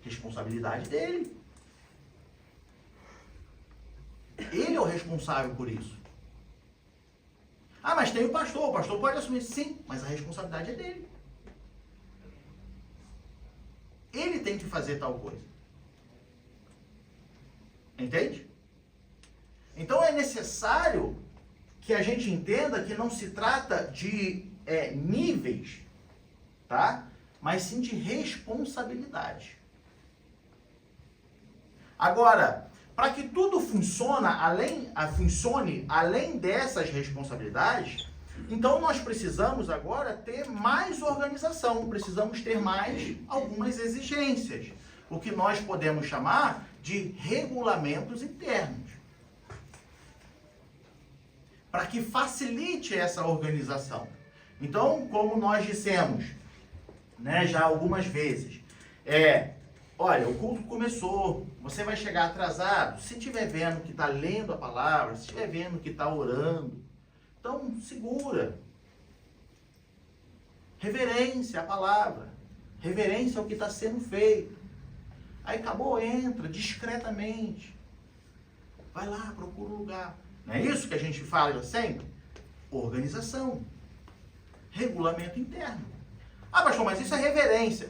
Responsabilidade dele. Ele é o responsável por isso. Ah, mas tem o pastor pode assumir. Sim, mas a responsabilidade é dele. Ele tem que fazer tal coisa. Entende? Então é necessário que a gente entenda que não se trata de níveis, tá? Mas sim de responsabilidade. Agora, para que tudo funcione além dessas responsabilidades, então nós precisamos agora ter mais organização, precisamos ter mais algumas exigências. o que nós podemos chamar de regulamentos internos, para que facilite essa organização. Então, como nós dissemos, né, já algumas vezes, olha, o culto começou, você vai chegar atrasado, se estiver vendo que está lendo a palavra, se estiver vendo que está orando, então segura. Reverência à palavra, reverência ao que está sendo feito. Aí acabou, entra discretamente, vai lá, procura um lugar. Não é isso que a gente fala sempre? Organização, regulamento interno. Ah, pastor, mas isso é reverência.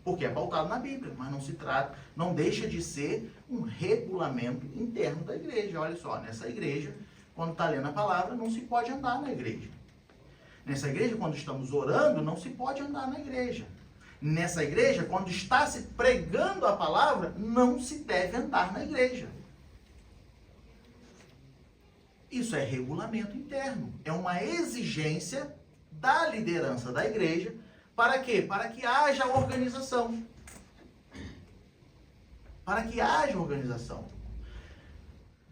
Porque é pautado na Bíblia, mas não se trata, não deixa de ser um regulamento interno da igreja. Olha só, nessa igreja, quando está lendo a palavra, não se pode andar na igreja. Nessa igreja, quando estamos orando, não se pode andar na igreja. Nessa igreja, quando está se pregando a palavra, não se deve andar na igreja. Isso é regulamento interno. É uma exigência da liderança da igreja. Para quê? Para que haja organização. Para que haja organização.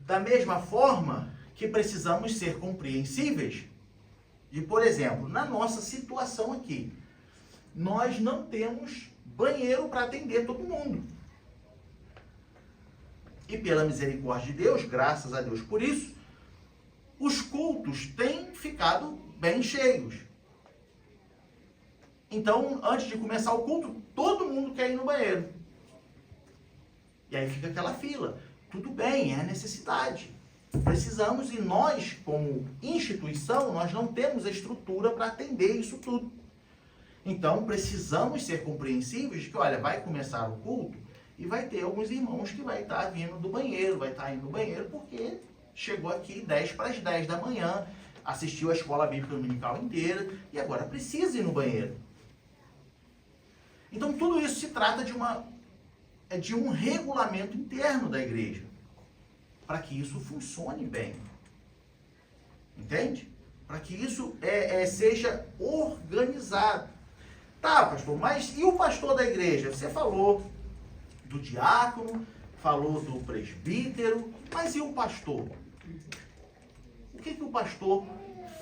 Da mesma forma que precisamos ser compreensíveis de, por exemplo, na nossa situação aqui, nós não temos banheiro para atender todo mundo. E pela misericórdia de Deus, graças a Deus por isso, os cultos têm ficado bem cheios. Então, antes de começar o culto, todo mundo quer ir no banheiro. E aí fica aquela fila. Tudo bem, é a necessidade. Precisamos, e nós, como instituição, nós não temos a estrutura para atender isso tudo. Então, precisamos ser compreensíveis de que, olha, vai começar o culto e vai ter alguns irmãos que vai estar vindo do banheiro, vai estar indo no banheiro porque chegou aqui 10 para as 10 da manhã, assistiu a escola bíblica dominical inteira e agora precisa ir no banheiro. Então, tudo isso se trata de um regulamento interno da igreja, para que isso funcione bem. Entende? Para que isso seja organizado. Tá, pastor, mas e o pastor da igreja? Você falou do diácono, falou do presbítero, mas e o pastor? O que o pastor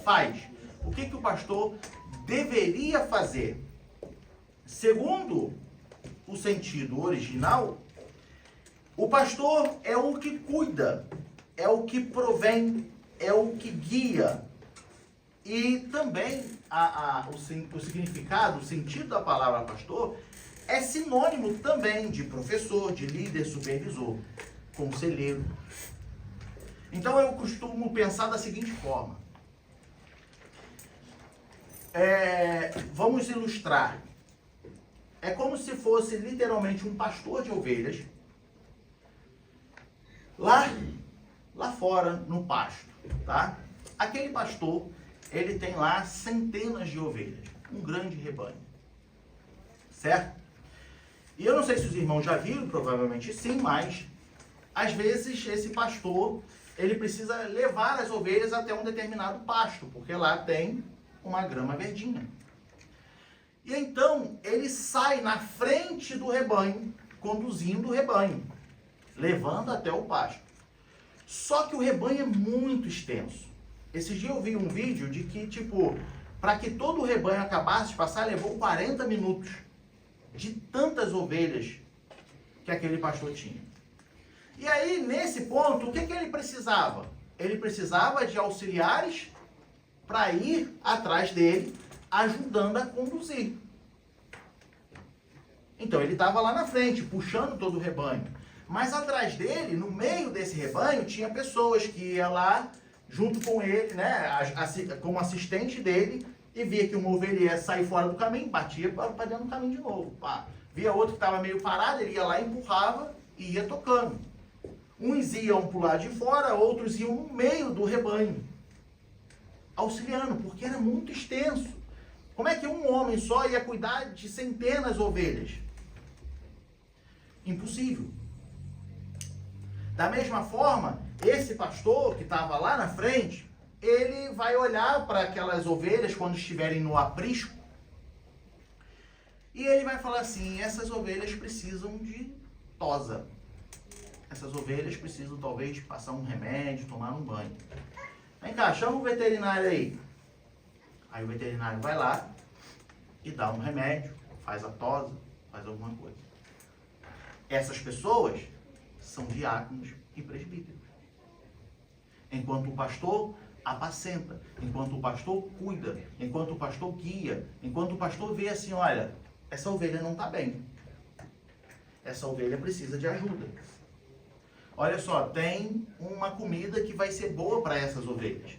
faz? O que o pastor deveria fazer? Segundo o sentido original, o pastor é o que cuida, é o que provém, é o que guia. E também o significado, o sentido da palavra pastor é sinônimo também de professor, de líder, supervisor, conselheiro. Então eu costumo pensar da seguinte forma. Vamos ilustrar. É como se fosse literalmente um pastor de ovelhas lá fora no pasto, tá? Aquele pastor, ele tem lá centenas de ovelhas, um grande rebanho, certo? E eu não sei se os irmãos já viram, provavelmente sim, mas às vezes esse pastor, ele precisa levar as ovelhas até um determinado pasto, porque lá tem uma grama verdinha. E então ele sai na frente do rebanho, conduzindo o rebanho, levando até o pasto. Só que o rebanho é muito extenso. Esses dias eu vi um vídeo de que, para que todo o rebanho acabasse de passar, levou 40 minutos de tantas ovelhas que aquele pastor tinha. E aí, nesse ponto, o que ele precisava? Ele precisava de auxiliares para ir atrás dele, ajudando a conduzir. Então, ele estava lá na frente, puxando todo o rebanho. Mas atrás dele, no meio desse rebanho, tinha pessoas que iam lá junto com ele, né, como assistente dele, e via que uma ovelha ia sair fora do caminho, batia para dentro do caminho de novo. Pá. Via outro que estava meio parado, ele ia lá, empurrava e ia tocando. Uns iam para o lado de fora, outros iam no meio do rebanho, auxiliando, porque era muito extenso. Como é que um homem só ia cuidar de centenas de ovelhas? Impossível. Da mesma forma, esse pastor que estava lá na frente, ele vai olhar para aquelas ovelhas quando estiverem no aprisco E ele vai falar assim, essas ovelhas precisam de tosa. Essas ovelhas precisam talvez passar um remédio, tomar um banho. Vem cá, chama o veterinário aí. Aí o veterinário vai lá e dá um remédio, faz a tosa, faz alguma coisa. Essas pessoas são diáconos e presbíteros. Enquanto o pastor apacenta, enquanto o pastor cuida, enquanto o pastor guia, enquanto o pastor vê assim, olha, essa ovelha não está bem. Essa ovelha precisa de ajuda. Olha só, tem uma comida que vai ser boa para essas ovelhas.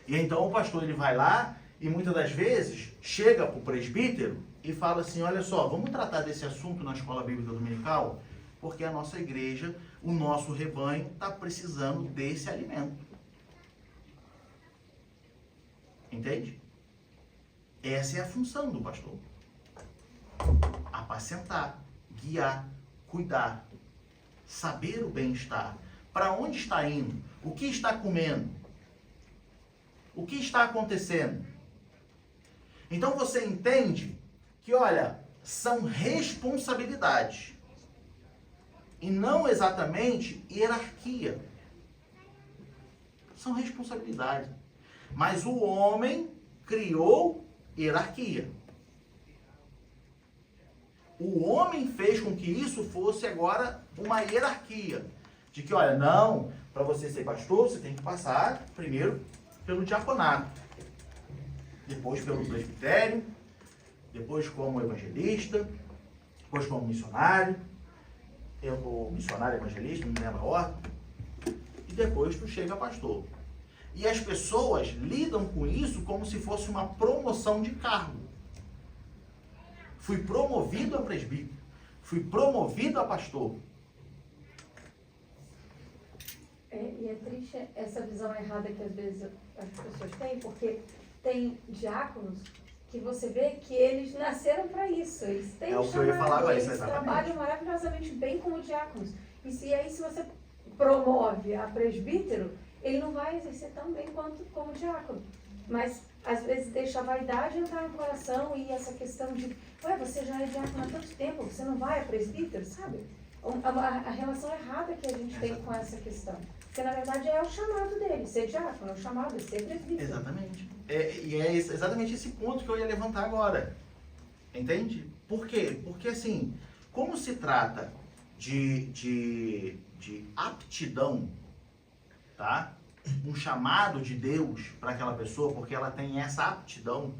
E então o pastor ele vai lá e muitas das vezes chega para o presbítero e fala assim, olha só, vamos tratar desse assunto na escola bíblica dominical, porque a nossa igreja, o nosso rebanho está precisando desse alimento. Entende? Essa é a função do pastor. Apacentar, guiar, cuidar, saber o bem-estar, para onde está indo, o que está comendo, o que está acontecendo. Então você entende que, olha, são responsabilidades e não exatamente hierarquia. São responsabilidades. Mas o homem criou hierarquia. O homem fez com que isso fosse agora uma hierarquia. De que, olha, não, para você ser pastor, você tem que passar primeiro pelo diaconato, depois pelo presbitério, depois como evangelista, depois como missionário, ou missionário evangelista, não me lembro a ordem, e depois tu chega a pastor. E as pessoas lidam com isso como se fosse uma promoção de cargo. Fui promovido a presbítero, fui promovido a pastor. E é triste essa visão errada que às vezes as pessoas têm, porque tem diáconos que você vê que eles nasceram para isso. Eles têm É o que eu ia falar agora, isso eles exatamente. trabalham maravilhosamente bem como diáconos. E aí se você promove a presbítero, ele não vai exercer tão bem quanto como diácono. Mas às vezes deixa a vaidade entrar no coração e essa questão de, ué, você já é diácono há tanto tempo, você não vai a presbítero, sabe? A relação errada que a gente tem com essa questão. Porque na verdade é o chamado dele, ser diácono, é o chamado de ser presbítero. Exatamente. E é exatamente esse ponto que eu ia levantar agora. Entende? Por quê? Porque assim, como se trata de aptidão, tá? Um chamado de Deus para aquela pessoa, porque ela tem essa aptidão.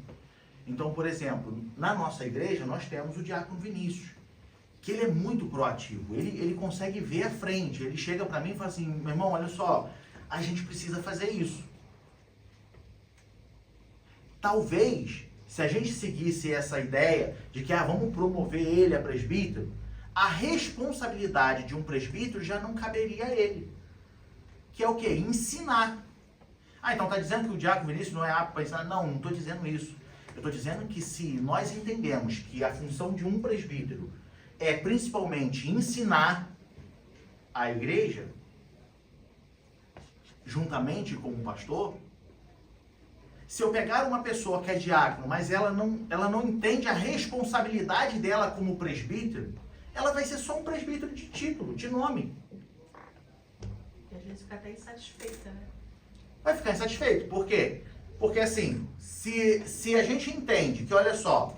Então, por exemplo, na nossa igreja nós temos o diácono Vinícius, que ele é muito proativo, ele consegue ver à frente, ele chega para mim e fala assim, meu irmão, olha só, a gente precisa fazer isso. Talvez, se a gente seguisse essa ideia de que, vamos promover ele a presbítero, a responsabilidade de um presbítero já não caberia a ele. Que é o quê? Ensinar. Então está dizendo que o diácono Vinícius não é apto para ensinar? Não, não estou dizendo isso. Eu estou dizendo que se nós entendemos que a função de um presbítero é principalmente ensinar a igreja, juntamente com o pastor, se eu pegar uma pessoa que é diácono, mas ela não entende a responsabilidade dela como presbítero, ela vai ser só um presbítero de título, de nome. E às vezes fica até insatisfeita, né? Vai ficar insatisfeito. Por quê? Porque assim, se a gente entende que, olha só,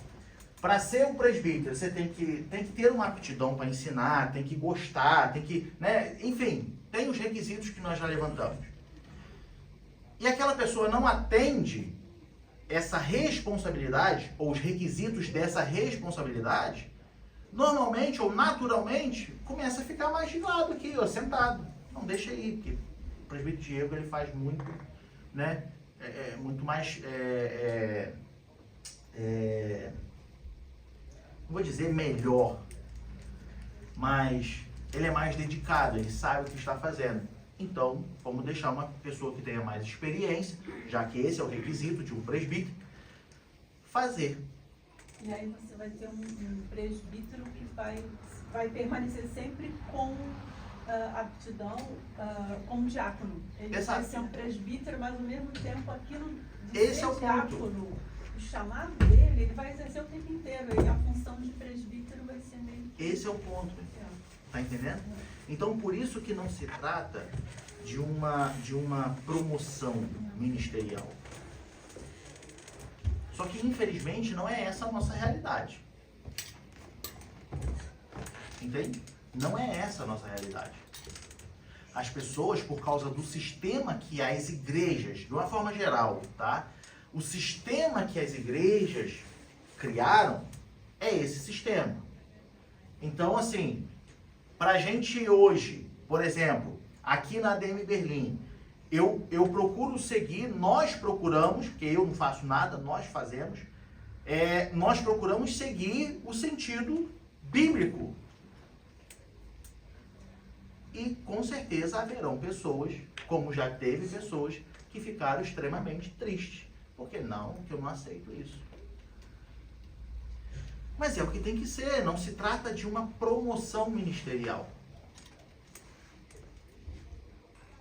para ser um presbítero, você tem que ter uma aptidão para ensinar, tem que gostar, tem que, né? Enfim, tem os requisitos que nós já levantamos. E aquela pessoa não atende essa responsabilidade, ou os requisitos dessa responsabilidade, normalmente ou naturalmente, começa a ficar mais de lado aqui, ó, sentado. Não deixa aí, porque o presbítero Diego, ele faz muito, né? Muito mais, não vou dizer melhor, mas ele é mais dedicado, ele sabe o que está fazendo. Então, vamos deixar uma pessoa que tenha mais experiência, já que esse é o requisito de um presbítero, fazer. E aí você vai ter um presbítero que vai permanecer sempre com aptidão como diácono. Ele Exato. vai ser um presbítero, mas ao mesmo tempo aquilo de Esse ser é o ponto. diácono o chamado dele, ele vai exercer o tempo inteiro. E a função de presbítero vai ser meio que... Esse é o ponto. Tá entendendo? Então, por isso que não se trata de uma promoção ministerial. Só que, infelizmente, não é essa a nossa realidade. Entende? Não é essa a nossa realidade. As pessoas, por causa do sistema que as igrejas, de uma forma geral, tá? O sistema que as igrejas criaram é esse sistema. Então, assim, pra gente hoje, por exemplo, aqui na ADM Berlim, eu procuro seguir, nós procuramos, porque eu não faço nada, nós fazemos, nós procuramos seguir o sentido bíblico. E com certeza haverão pessoas, como já teve pessoas, que ficaram extremamente tristes. Porque não, que eu não aceito isso. Mas é o que tem que ser, não se trata de uma promoção ministerial.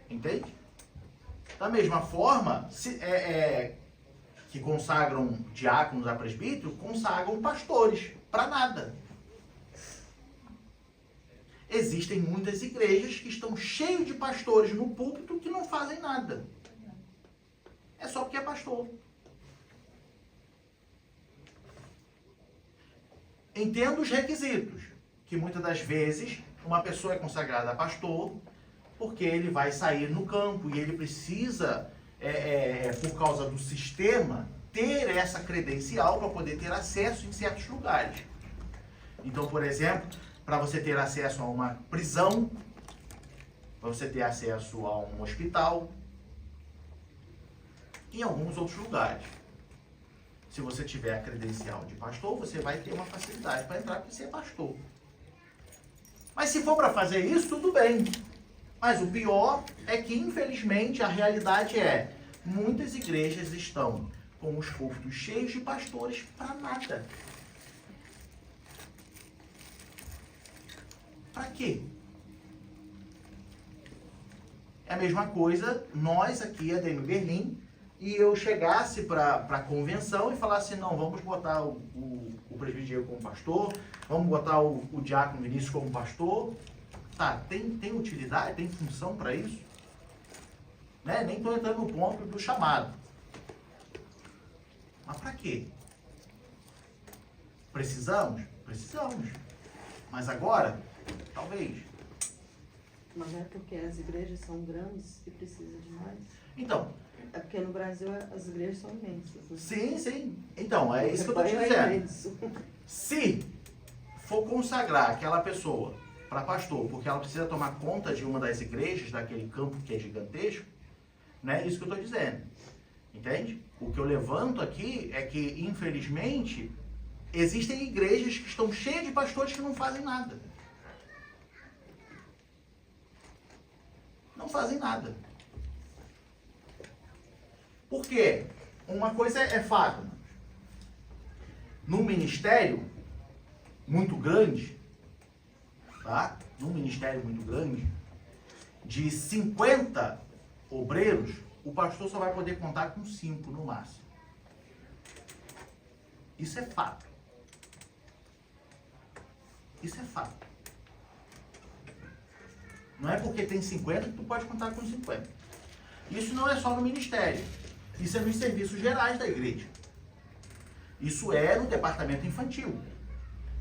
Entende? Da mesma forma, que consagram diáconos a presbítero, consagram pastores, para nada. Existem muitas igrejas que estão cheias de pastores no púlpito que não fazem nada. É só porque é pastor. Entendo os requisitos, que muitas das vezes uma pessoa é consagrada a pastor porque ele vai sair no campo e ele precisa, por causa do sistema, ter essa credencial para poder ter acesso em certos lugares. Então, por exemplo, para você ter acesso a uma prisão, para você ter acesso a um hospital, e em alguns outros lugares. Se você tiver a credencial de pastor, você vai ter uma facilidade para entrar porque você é pastor. Mas se for para fazer isso, tudo bem. Mas o pior é que, infelizmente, a realidade é, muitas igrejas estão com os púlpitos cheios de pastores para nada. Para quê? É a mesma coisa, nós aqui, ADM Berlim, e eu chegasse para a convenção e falasse, não, vamos botar o presbítero Diego como pastor, vamos botar o diácono Vinícius como pastor. Tá, tem utilidade, tem função para isso? Né? Nem estou entrando no ponto do chamado. Mas para quê? Precisamos? Precisamos. Mas agora, talvez. Mas é porque as igrejas são grandes e precisa de mais? Então... É porque no Brasil as igrejas são imensas. Né? Sim. Então, é isso que eu estou te dizendo. Se for consagrar aquela pessoa para pastor, porque ela precisa tomar conta de uma das igrejas, daquele campo que é gigantesco, não é isso que eu estou dizendo. Entende? O que eu levanto aqui é que, infelizmente, existem igrejas que estão cheias de pastores que não fazem nada. Não fazem nada. Por quê? Uma coisa é fato. Num ministério muito grande, tá? Num ministério muito grande, de 50 obreiros, o pastor só vai poder contar com 5 no máximo. Isso é fato. Isso é fato. Não é porque tem 50 que tu pode contar com 50. Isso não é só no ministério. Isso é nos serviços gerais da igreja. Isso é no departamento infantil.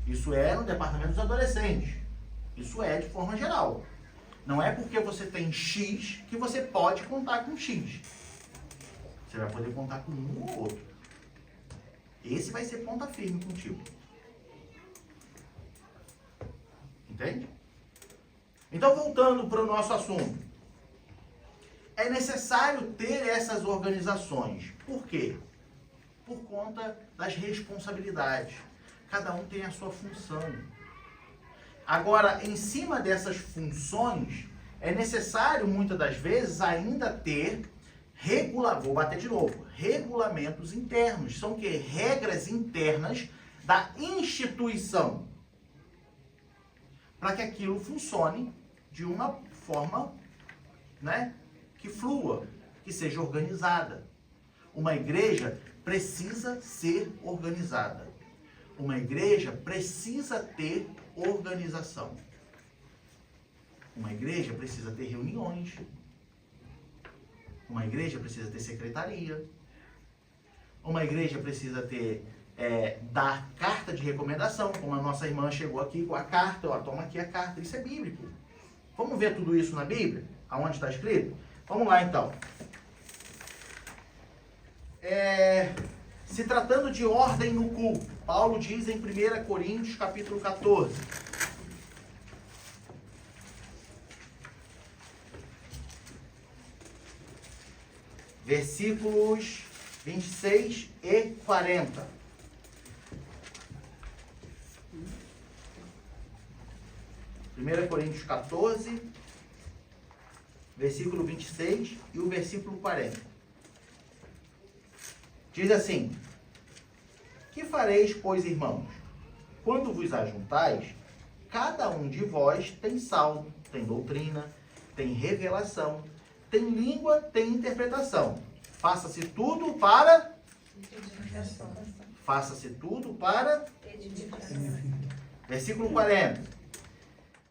Isso é no departamento dos adolescentes. Isso é de forma geral. Não é porque você tem X que você pode contar com X. Você vai poder contar com um ou outro. Esse vai ser ponta firme contigo. Entende? Então, voltando para o nosso assunto. É necessário ter essas organizações. Por quê? Por conta das responsabilidades. Cada um tem a sua função. Agora, em cima dessas funções, é necessário, muitas das vezes, ainda ter vou bater de novo, regulamentos internos. São o quê? Regras internas da instituição. Para que aquilo funcione de uma forma, né, que flua, que seja organizada. Uma igreja precisa ser organizada. Uma igreja precisa ter organização. Uma igreja precisa ter reuniões. Uma igreja precisa ter secretaria. Uma igreja precisa ter, dar carta de recomendação, como a nossa irmã chegou aqui com a carta, ó, toma aqui a carta, isso é bíblico. Vamos ver tudo isso na Bíblia? Aonde está escrito? Vamos lá então. Se tratando de ordem no culto, Paulo diz em 1 Coríntios capítulo 14. Versículos 26 e 40. Primeira Coríntios 14, versículo 26 e o versículo 40. Diz assim: que fareis, pois, irmãos? Quando vos ajuntais, cada um de vós tem salmo, tem doutrina, tem revelação, tem língua, tem interpretação. Faça-se tudo para... Faça-se tudo para... Versículo 40.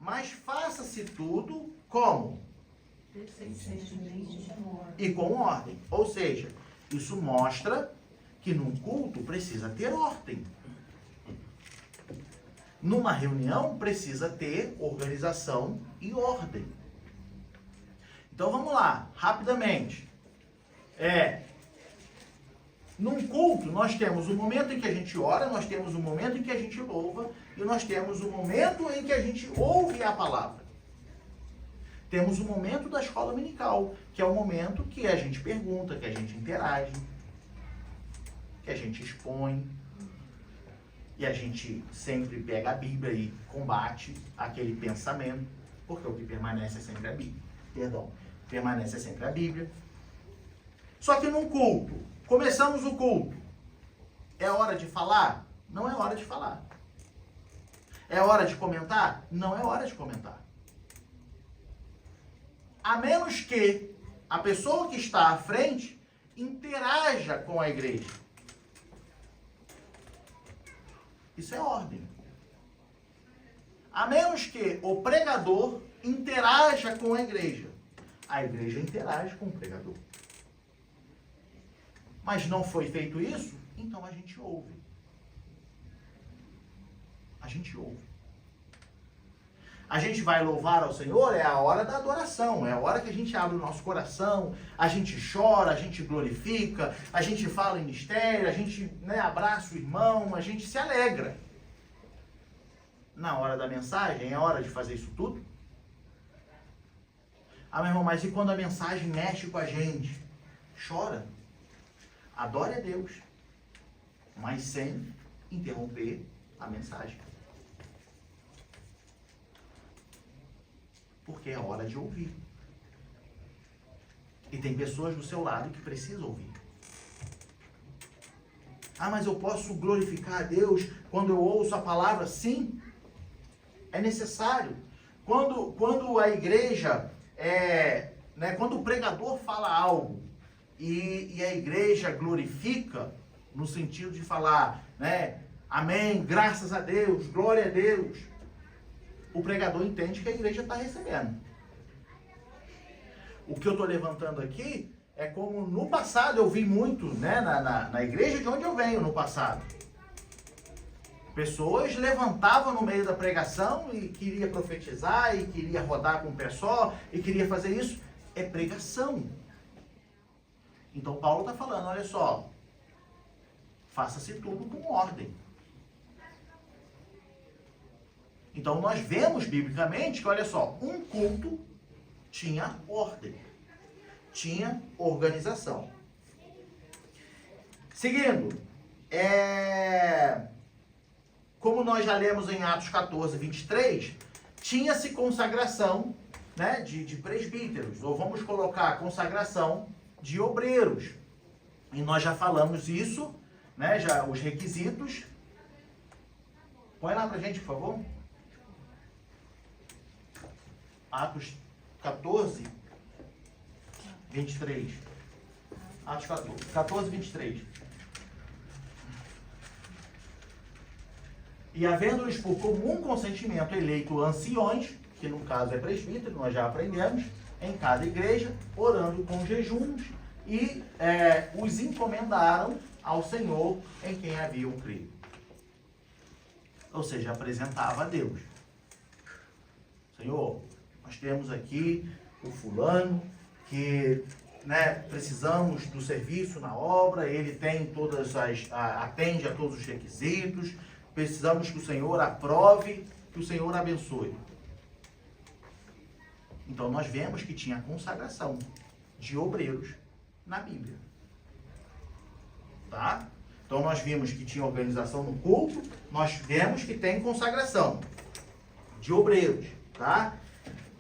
Mas faça-se tudo como? E com ordem. Ou seja, isso mostra que num culto precisa ter ordem. Numa reunião precisa ter organização e ordem. Então vamos lá, rapidamente. Num culto nós temos o momento em que a gente ora, nós temos o momento em que a gente louva e nós temos o momento em que a gente ouve a palavra. Temos o momento da escola dominical, que é o momento que a gente pergunta, que a gente interage, que a gente expõe, e a gente sempre pega a Bíblia e combate aquele pensamento, porque o que permanece é sempre a Bíblia. Permanece sempre a Bíblia. Só que num culto, começamos o culto, é hora de falar? Não é hora de falar. É hora de comentar? Não é hora de comentar. A menos que a pessoa que está à frente interaja com a igreja. Isso é ordem. A menos que o pregador interaja com a igreja. A igreja interage com o pregador. Mas não foi feito isso, então a gente ouve. A gente ouve. A gente vai louvar ao Senhor, é a hora da adoração, é a hora que a gente abre o nosso coração, a gente chora, a gente glorifica, a gente fala em mistério, a gente abraça o irmão, a gente se alegra. Na hora da mensagem, é hora de fazer isso tudo? Ah, meu irmão, mas e quando a mensagem mexe com a gente? Chora. Adore a Deus, mas sem interromper a mensagem. Porque é hora de ouvir. E tem pessoas do seu lado que precisam ouvir. Ah, mas eu posso glorificar a Deus quando eu ouço a palavra? Sim, é necessário. Quando a igreja, quando o pregador fala algo e a igreja glorifica, no sentido de falar, amém, graças a Deus, glória a Deus, o pregador entende que a igreja está recebendo. O que eu estou levantando aqui é como no passado eu vi muito, na igreja de onde eu venho no passado. Pessoas levantavam no meio da pregação e queria profetizar, e queria rodar com o pé só, e queria fazer isso. É pregação. Então Paulo está falando, olha só, faça-se tudo com ordem. Então nós vemos biblicamente que, olha só, um culto tinha ordem, tinha organização. Seguindo, como nós já lemos em Atos 14, 23, tinha-se consagração de presbíteros, ou vamos colocar consagração de obreiros. E nós já falamos isso, já os requisitos. Põe lá pra gente, por favor. Atos 14, 23. Atos 14, 23. E havendo-lhes por comum consentimento eleito anciões, que no caso é presbítero, nós já aprendemos, em cada igreja, orando com jejuns, e os encomendaram ao Senhor em quem haviam crido. Ou seja, apresentava a Deus. Senhor, nós temos aqui o fulano que precisamos do serviço na obra, ele tem atende a todos os requisitos, precisamos que o Senhor aprove, que o Senhor abençoe. Então nós vemos que tinha consagração de obreiros na Bíblia. Tá? Então nós vimos que tinha organização no culto, nós vemos que tem consagração de obreiros. Tá?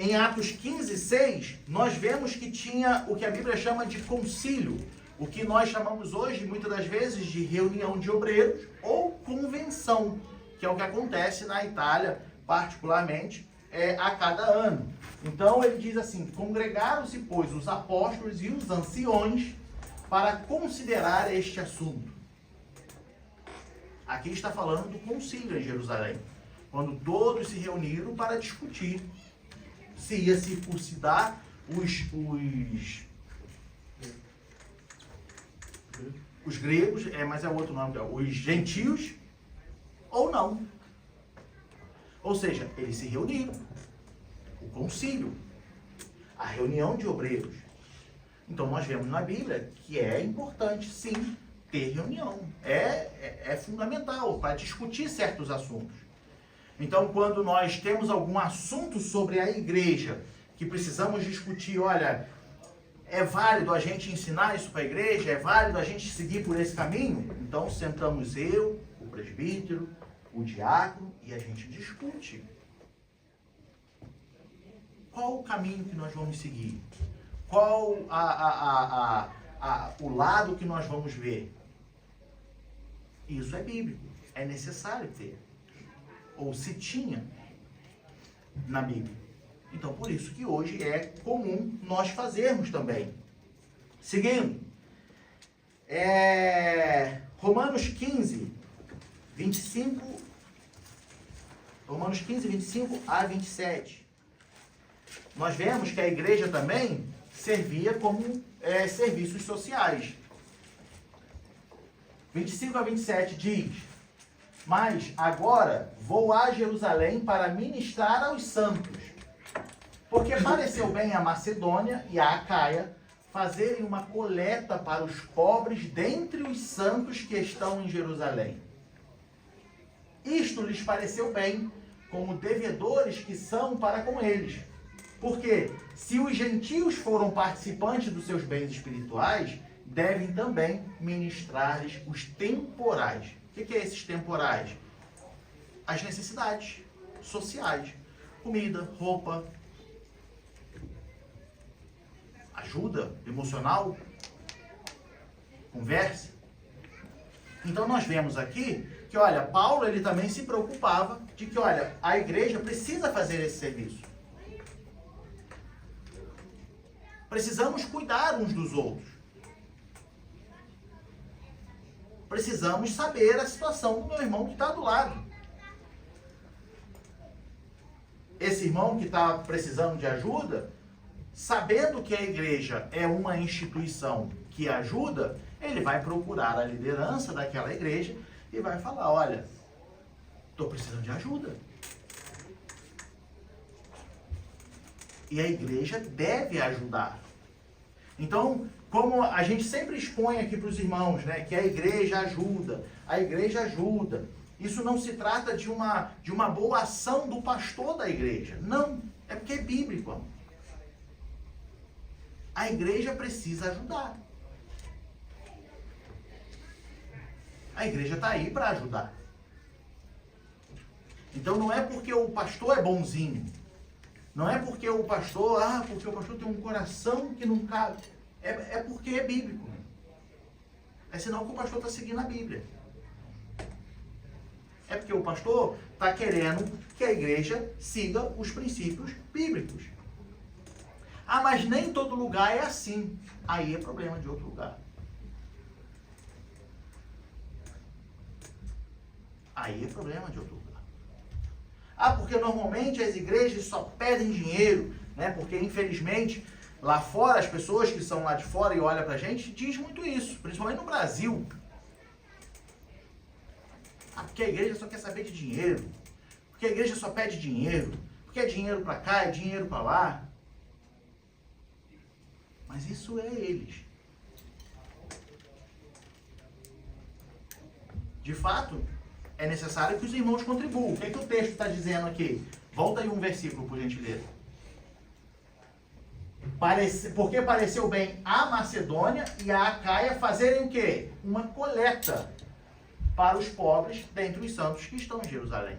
Em Atos 15, 6, nós vemos que tinha o que a Bíblia chama de concílio, o que nós chamamos hoje, muitas das vezes, de reunião de obreiros ou convenção, que é o que acontece na Itália, particularmente, a cada ano. Então ele diz assim: congregaram-se, pois, os apóstolos e os anciões para considerar este assunto. Aqui está falando do concílio em Jerusalém, quando todos se reuniram para discutir se ia circuncidar os gregos, mas é outro nome, os gentios, ou não. Ou seja, eles se reuniram. O concílio, a reunião de obreiros. Então nós vemos na Bíblia que é importante, sim, ter reunião. É fundamental para discutir certos assuntos. Então, quando nós temos algum assunto sobre a igreja que precisamos discutir, olha, é válido a gente ensinar isso para a igreja? É válido a gente seguir por esse caminho? Então, sentamos eu, o presbítero, o diácono e a gente discute. Qual o caminho que nós vamos seguir? Qual o lado que nós vamos ver? Isso é bíblico. É necessário ter. Ou se tinha na Bíblia. Então, por isso que hoje é comum nós fazermos também. Seguindo. Romanos 15, 25 a 27. Nós vemos que a igreja também servia como serviços sociais. 25 a 27 diz: mas agora vou a Jerusalém para ministrar aos santos, porque pareceu bem a Macedônia e a Acaia fazerem uma coleta para os pobres dentre os santos que estão em Jerusalém. Isto lhes pareceu bem, como devedores que são para com eles. Porque se os gentios foram participantes dos seus bens espirituais, devem também ministrar-lhes os temporais. O que é esses temporais? As necessidades sociais. Comida, roupa, ajuda emocional, conversa. Então nós vemos aqui que, olha, Paulo ele também se preocupava de que, olha, a igreja precisa fazer esse serviço. Precisamos cuidar uns dos outros. Precisamos saber a situação do meu irmão que está do lado. Esse irmão que está precisando de ajuda, sabendo que a igreja é uma instituição que ajuda, ele vai procurar a liderança daquela igreja e vai falar: olha, estou precisando de ajuda. E a igreja deve ajudar. Então, como a gente sempre expõe aqui para os irmãos, né, que a igreja ajuda, isso não se trata de uma boa ação do pastor da igreja. Não, é porque é bíblico, amor. A igreja precisa ajudar. A igreja está aí para ajudar. Então não é porque o pastor é bonzinho. Não é porque o pastor, porque o pastor tem um coração que não cabe. É porque é bíblico. É sinal que o pastor está seguindo a Bíblia. É porque o pastor está querendo que a igreja siga os princípios bíblicos. Mas nem todo lugar é assim. Aí é problema de outro lugar. Aí é problema de outro lugar. Ah, porque normalmente as igrejas só pedem dinheiro, né? Porque infelizmente lá fora, as pessoas que são lá de fora e olham pra gente, diz muito isso, principalmente no Brasil. Ah, porque a igreja só quer saber de dinheiro. Porque a igreja só pede dinheiro. Porque é dinheiro pra cá, é dinheiro pra lá. Mas isso é eles. De fato, é necessário que os irmãos contribuam. O que é que o texto está dizendo aqui? Volta aí um versículo, por gentileza. Porque pareceu bem a Macedônia e a Acaia fazerem o quê? Uma coleta para os pobres dentre os santos que estão em Jerusalém.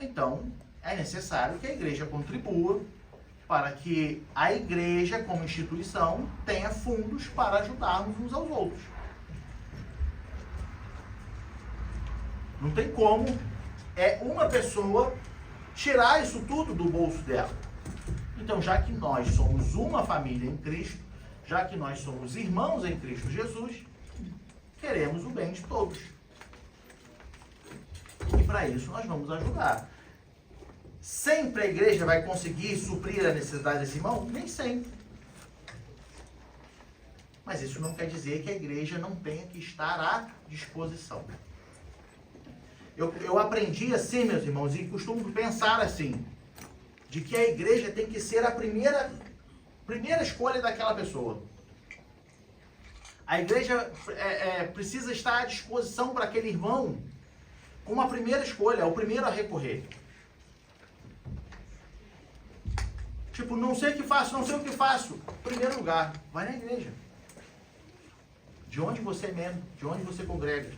Então, é necessário que a igreja contribua para que a igreja, como instituição, tenha fundos para ajudarmos uns aos outros. Não tem como uma pessoa tirar isso tudo do bolso dela. Então, já que nós somos uma família em Cristo, já que nós somos irmãos em Cristo Jesus, queremos o bem de todos. E para isso nós vamos ajudar. Sempre a igreja vai conseguir suprir a necessidade desse irmão? Nem sempre. Mas isso não quer dizer que a igreja não tenha que estar à disposição. Eu aprendi assim, meus irmãos, e costumo pensar assim, de que a igreja tem que ser a primeira escolha daquela pessoa. A igreja precisa estar à disposição para aquele irmão como a primeira escolha, é o primeiro a recorrer. Tipo, não sei o que faço. Primeiro lugar, vai na igreja. De onde você é membro, de onde você congrega.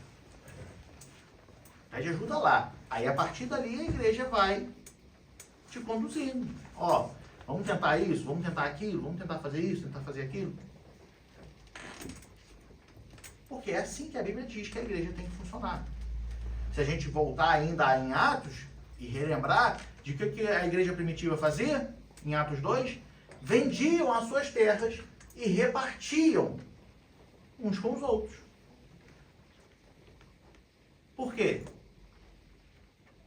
Pede ajuda lá. Aí a partir dali a igreja vai te conduzindo. Ó, vamos tentar isso, vamos tentar aquilo, vamos tentar fazer isso, tentar fazer aquilo. Porque é assim que a Bíblia diz que a igreja tem que funcionar. Se a gente voltar ainda em Atos e relembrar de que a igreja primitiva fazia, em Atos 2, vendiam as suas terras e repartiam uns com os outros. Por quê?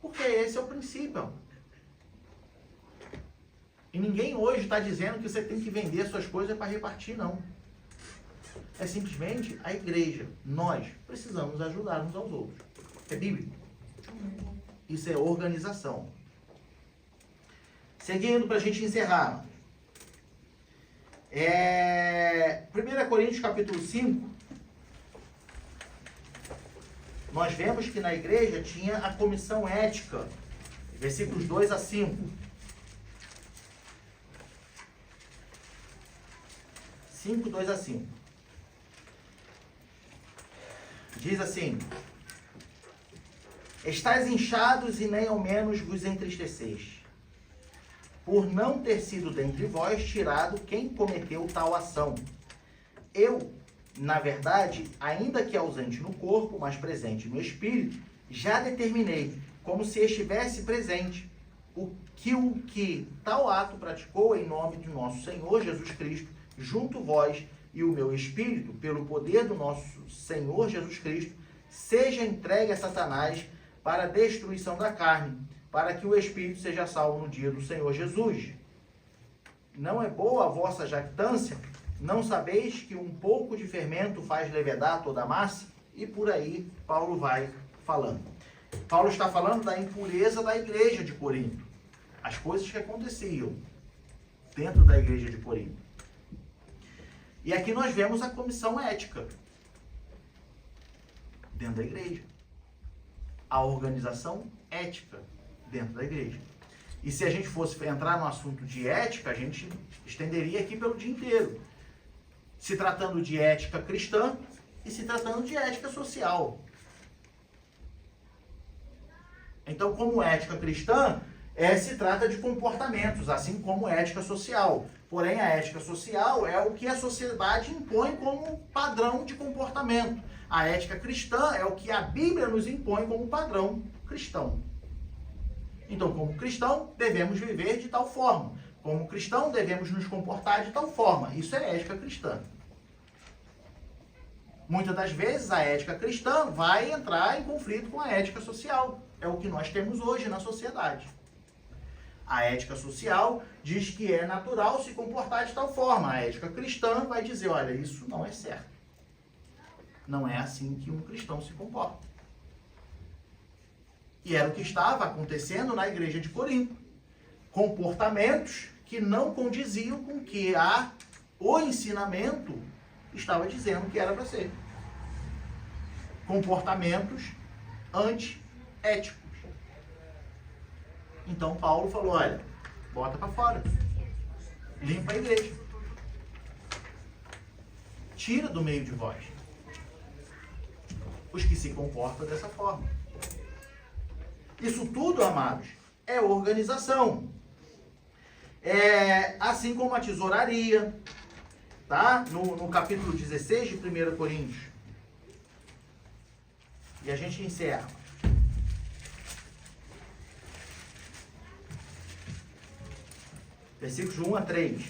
Porque esse é o princípio. E ninguém hoje está dizendo que você tem que vender suas coisas para repartir, não. É simplesmente a igreja. Nós precisamos ajudar uns aos outros. É bíblico. Isso é organização. Seguindo para a gente encerrar. 1 Coríntios capítulo 5. Nós vemos que na igreja tinha a comissão ética. Versículos 2 a 5. 5, 2 a 5. Diz assim: estais inchados e nem ao menos vos entristeceis, por não ter sido dentre vós tirado quem cometeu tal ação. Eu, na verdade, ainda que ausente no corpo, mas presente no espírito, já determinei, como se estivesse presente, o que tal ato praticou em nome de nosso Senhor Jesus Cristo, junto vós e o meu espírito, pelo poder do nosso Senhor Jesus Cristo, seja entregue a Satanás para a destruição da carne, para que o espírito seja salvo no dia do Senhor Jesus. Não é boa a vossa jactância? Não sabeis que um pouco de fermento faz levedar toda a massa? E por aí Paulo vai falando. Paulo está falando da impureza da igreja de Corinto. As coisas que aconteciam dentro da igreja de Corinto. E aqui nós vemos a comissão ética dentro da igreja. A organização ética dentro da igreja. E se a gente fosse entrar no assunto de ética, a gente estenderia aqui pelo dia inteiro. Se tratando de ética cristã e se tratando de ética social. Então, como ética cristã, se trata de comportamentos, assim como ética social. Porém, a ética social é o que a sociedade impõe como padrão de comportamento. A ética cristã é o que a Bíblia nos impõe como padrão cristão. Então, como cristão, devemos viver de tal forma. Como cristão, devemos nos comportar de tal forma. Isso é ética cristã. Muitas das vezes a ética cristã vai entrar em conflito com a ética social. É o que nós temos hoje na sociedade. A ética social diz que é natural se comportar de tal forma. A ética cristã vai dizer, olha, isso não é certo. Não é assim que um cristão se comporta. E era o que estava acontecendo na igreja de Corinto. Comportamentos que não condiziam com que o ensinamento estava dizendo que era para ser. Comportamentos antiéticos. Então Paulo falou, olha, bota para fora. Limpa a igreja. Tira do meio de vós os que se comportam dessa forma. Isso tudo, amados, é organização. Assim como a tesouraria, tá? No capítulo 16 de 1 Coríntios. E a gente encerra. Versículos 1 a 3.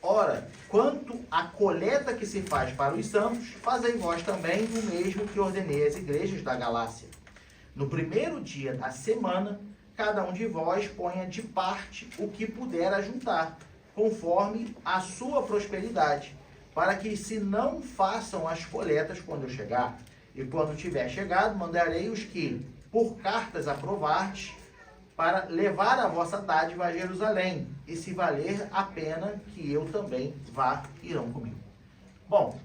Ora, quanto à coleta que se faz para os santos, fazei vós também o mesmo que ordenei às igrejas da Galácia. No primeiro dia da semana, cada um de vós ponha de parte o que puder ajuntar, conforme a sua prosperidade, para que se não façam as coletas quando eu chegar. E quando tiver chegado, mandarei os que, por cartas aprovardes, para levar a vossa dádiva a Jerusalém, e se valer a pena que eu também vá, irão comigo. Bom,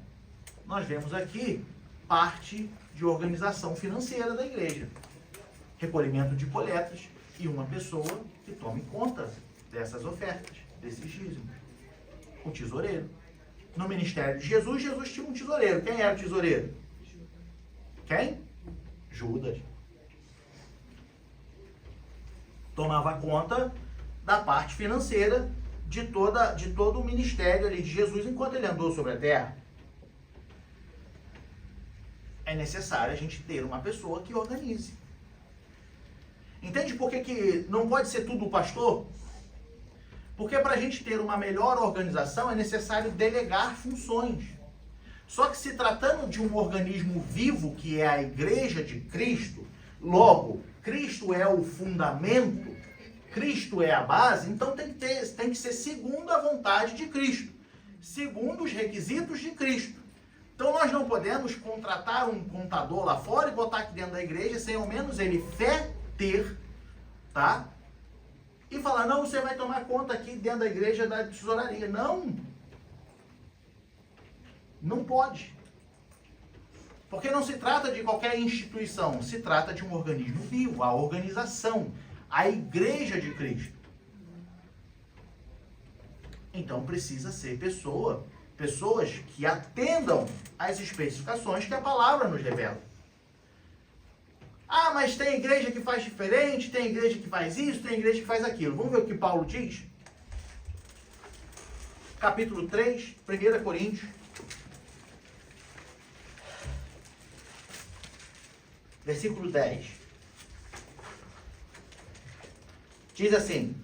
nós vemos aqui parte de organização financeira da igreja. Recolhimento de coletas e uma pessoa que tome conta dessas ofertas, desses dízimos. O tesoureiro. No ministério de Jesus, Jesus tinha um tesoureiro. Quem era o tesoureiro? Quem? Judas. Tomava conta da parte financeira de todo o ministério ali de Jesus enquanto ele andou sobre a terra. É necessário a gente ter uma pessoa que organize. Entende por que não pode ser tudo o pastor? Porque para a gente ter uma melhor organização é necessário delegar funções. Só que se tratando de um organismo vivo, que é a Igreja de Cristo, logo, Cristo é o fundamento, Cristo é a base, então tem que ser segundo a vontade de Cristo, segundo os requisitos de Cristo. Então nós não podemos contratar um contador lá fora e botar aqui dentro da igreja sem ao menos ele ter, tá? E falar, não, você vai tomar conta aqui dentro da igreja da tesouraria. Não! Não pode. Porque não se trata de qualquer instituição, se trata de um organismo vivo, a organização, a igreja de Cristo. Então precisa ser pessoas que atendam às especificações que a palavra nos revela. Ah, mas tem igreja que faz diferente, tem igreja que faz isso, tem igreja que faz aquilo. Vamos ver o que Paulo diz? Capítulo 3, 1 Coríntios. Versículo 10. Diz assim: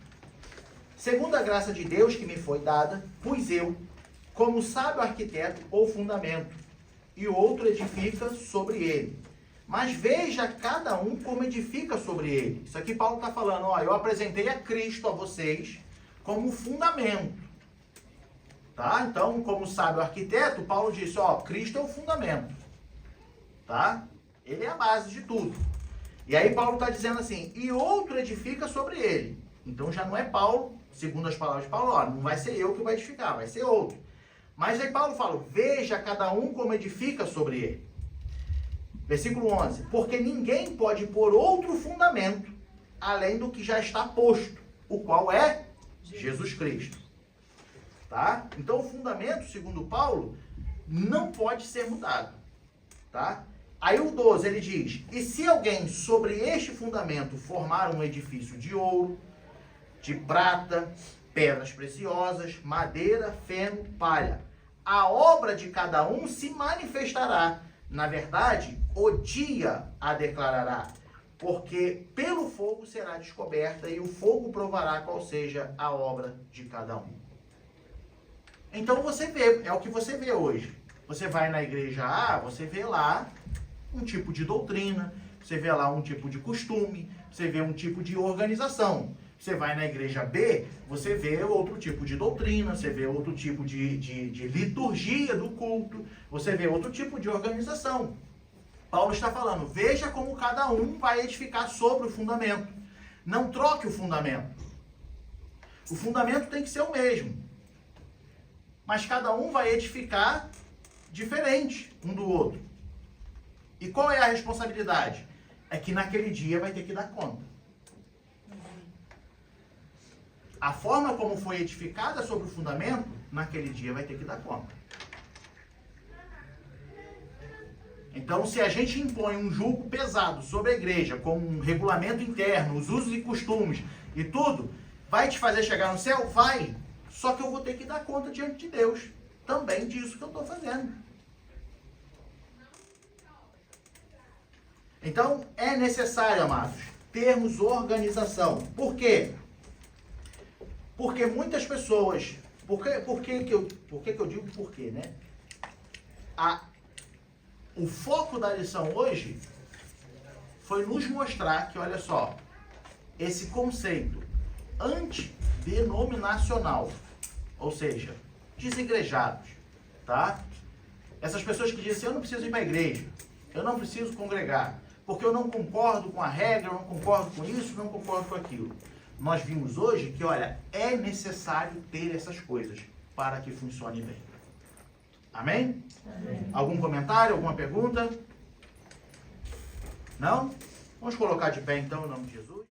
segundo a graça de Deus que me foi dada, pus eu, como sábio arquiteto, o fundamento, e o outro edifica sobre ele. Mas veja cada um como edifica sobre ele. Isso aqui Paulo está falando, ó, eu apresentei a Cristo a vocês como fundamento. Tá? Então, como sábio arquiteto, Paulo disse, ó, Cristo é o fundamento. Tá? Ele é a base de tudo. E aí Paulo está dizendo assim, e outro edifica sobre ele. Então já não é Paulo, segundo as palavras de Paulo, ó, não vai ser eu que vai edificar, vai ser outro. Mas aí Paulo fala, veja cada um como edifica sobre ele. Versículo 11, porque ninguém pode pôr outro fundamento, além do que já está posto, o qual é Jesus Cristo. Tá? Então o fundamento, segundo Paulo, não pode ser mudado. Tá? Aí o 12, ele diz, e se alguém sobre este fundamento formar um edifício de ouro, de prata, pedras preciosas, madeira, feno, palha, a obra de cada um se manifestará. Na verdade, o dia a declarará, porque pelo fogo será descoberta e o fogo provará qual seja a obra de cada um. Então você vê, é o que você vê hoje. Você vai na igreja A, você vê lá um tipo de doutrina, você vê lá um tipo de costume, você vê um tipo de organização. Você vai na igreja B, você vê outro tipo de doutrina, você vê outro tipo de liturgia do culto, você vê outro tipo de organização. Paulo está falando, veja como cada um vai edificar sobre o fundamento. Não troque o fundamento. O fundamento tem que ser o mesmo. Mas cada um vai edificar diferente um do outro. E qual é a responsabilidade? É que naquele dia vai ter que dar conta. A forma como foi edificada sobre o fundamento, naquele dia vai ter que dar conta. Então, se a gente impõe um julgo pesado sobre a igreja, com um regulamento interno, os usos e costumes e tudo, vai te fazer chegar no céu? Vai. Só que eu vou ter que dar conta diante de Deus também disso que eu estou fazendo. Então, é necessário, amados, termos organização. Por quê? Porque muitas pessoas... Por que que eu digo por quê, né? O foco da lição hoje foi nos mostrar que, olha só, esse conceito antidenominacional, ou seja, desigrejados, tá? Essas pessoas que dizem assim, eu não preciso ir para a igreja, eu não preciso congregar, porque eu não concordo com a regra, eu não concordo com isso, não concordo com aquilo. Nós vimos hoje que, olha, é necessário ter essas coisas para que funcione bem. Amém? Amém. Algum comentário, alguma pergunta? Não? Vamos colocar de pé então, em nome de Jesus.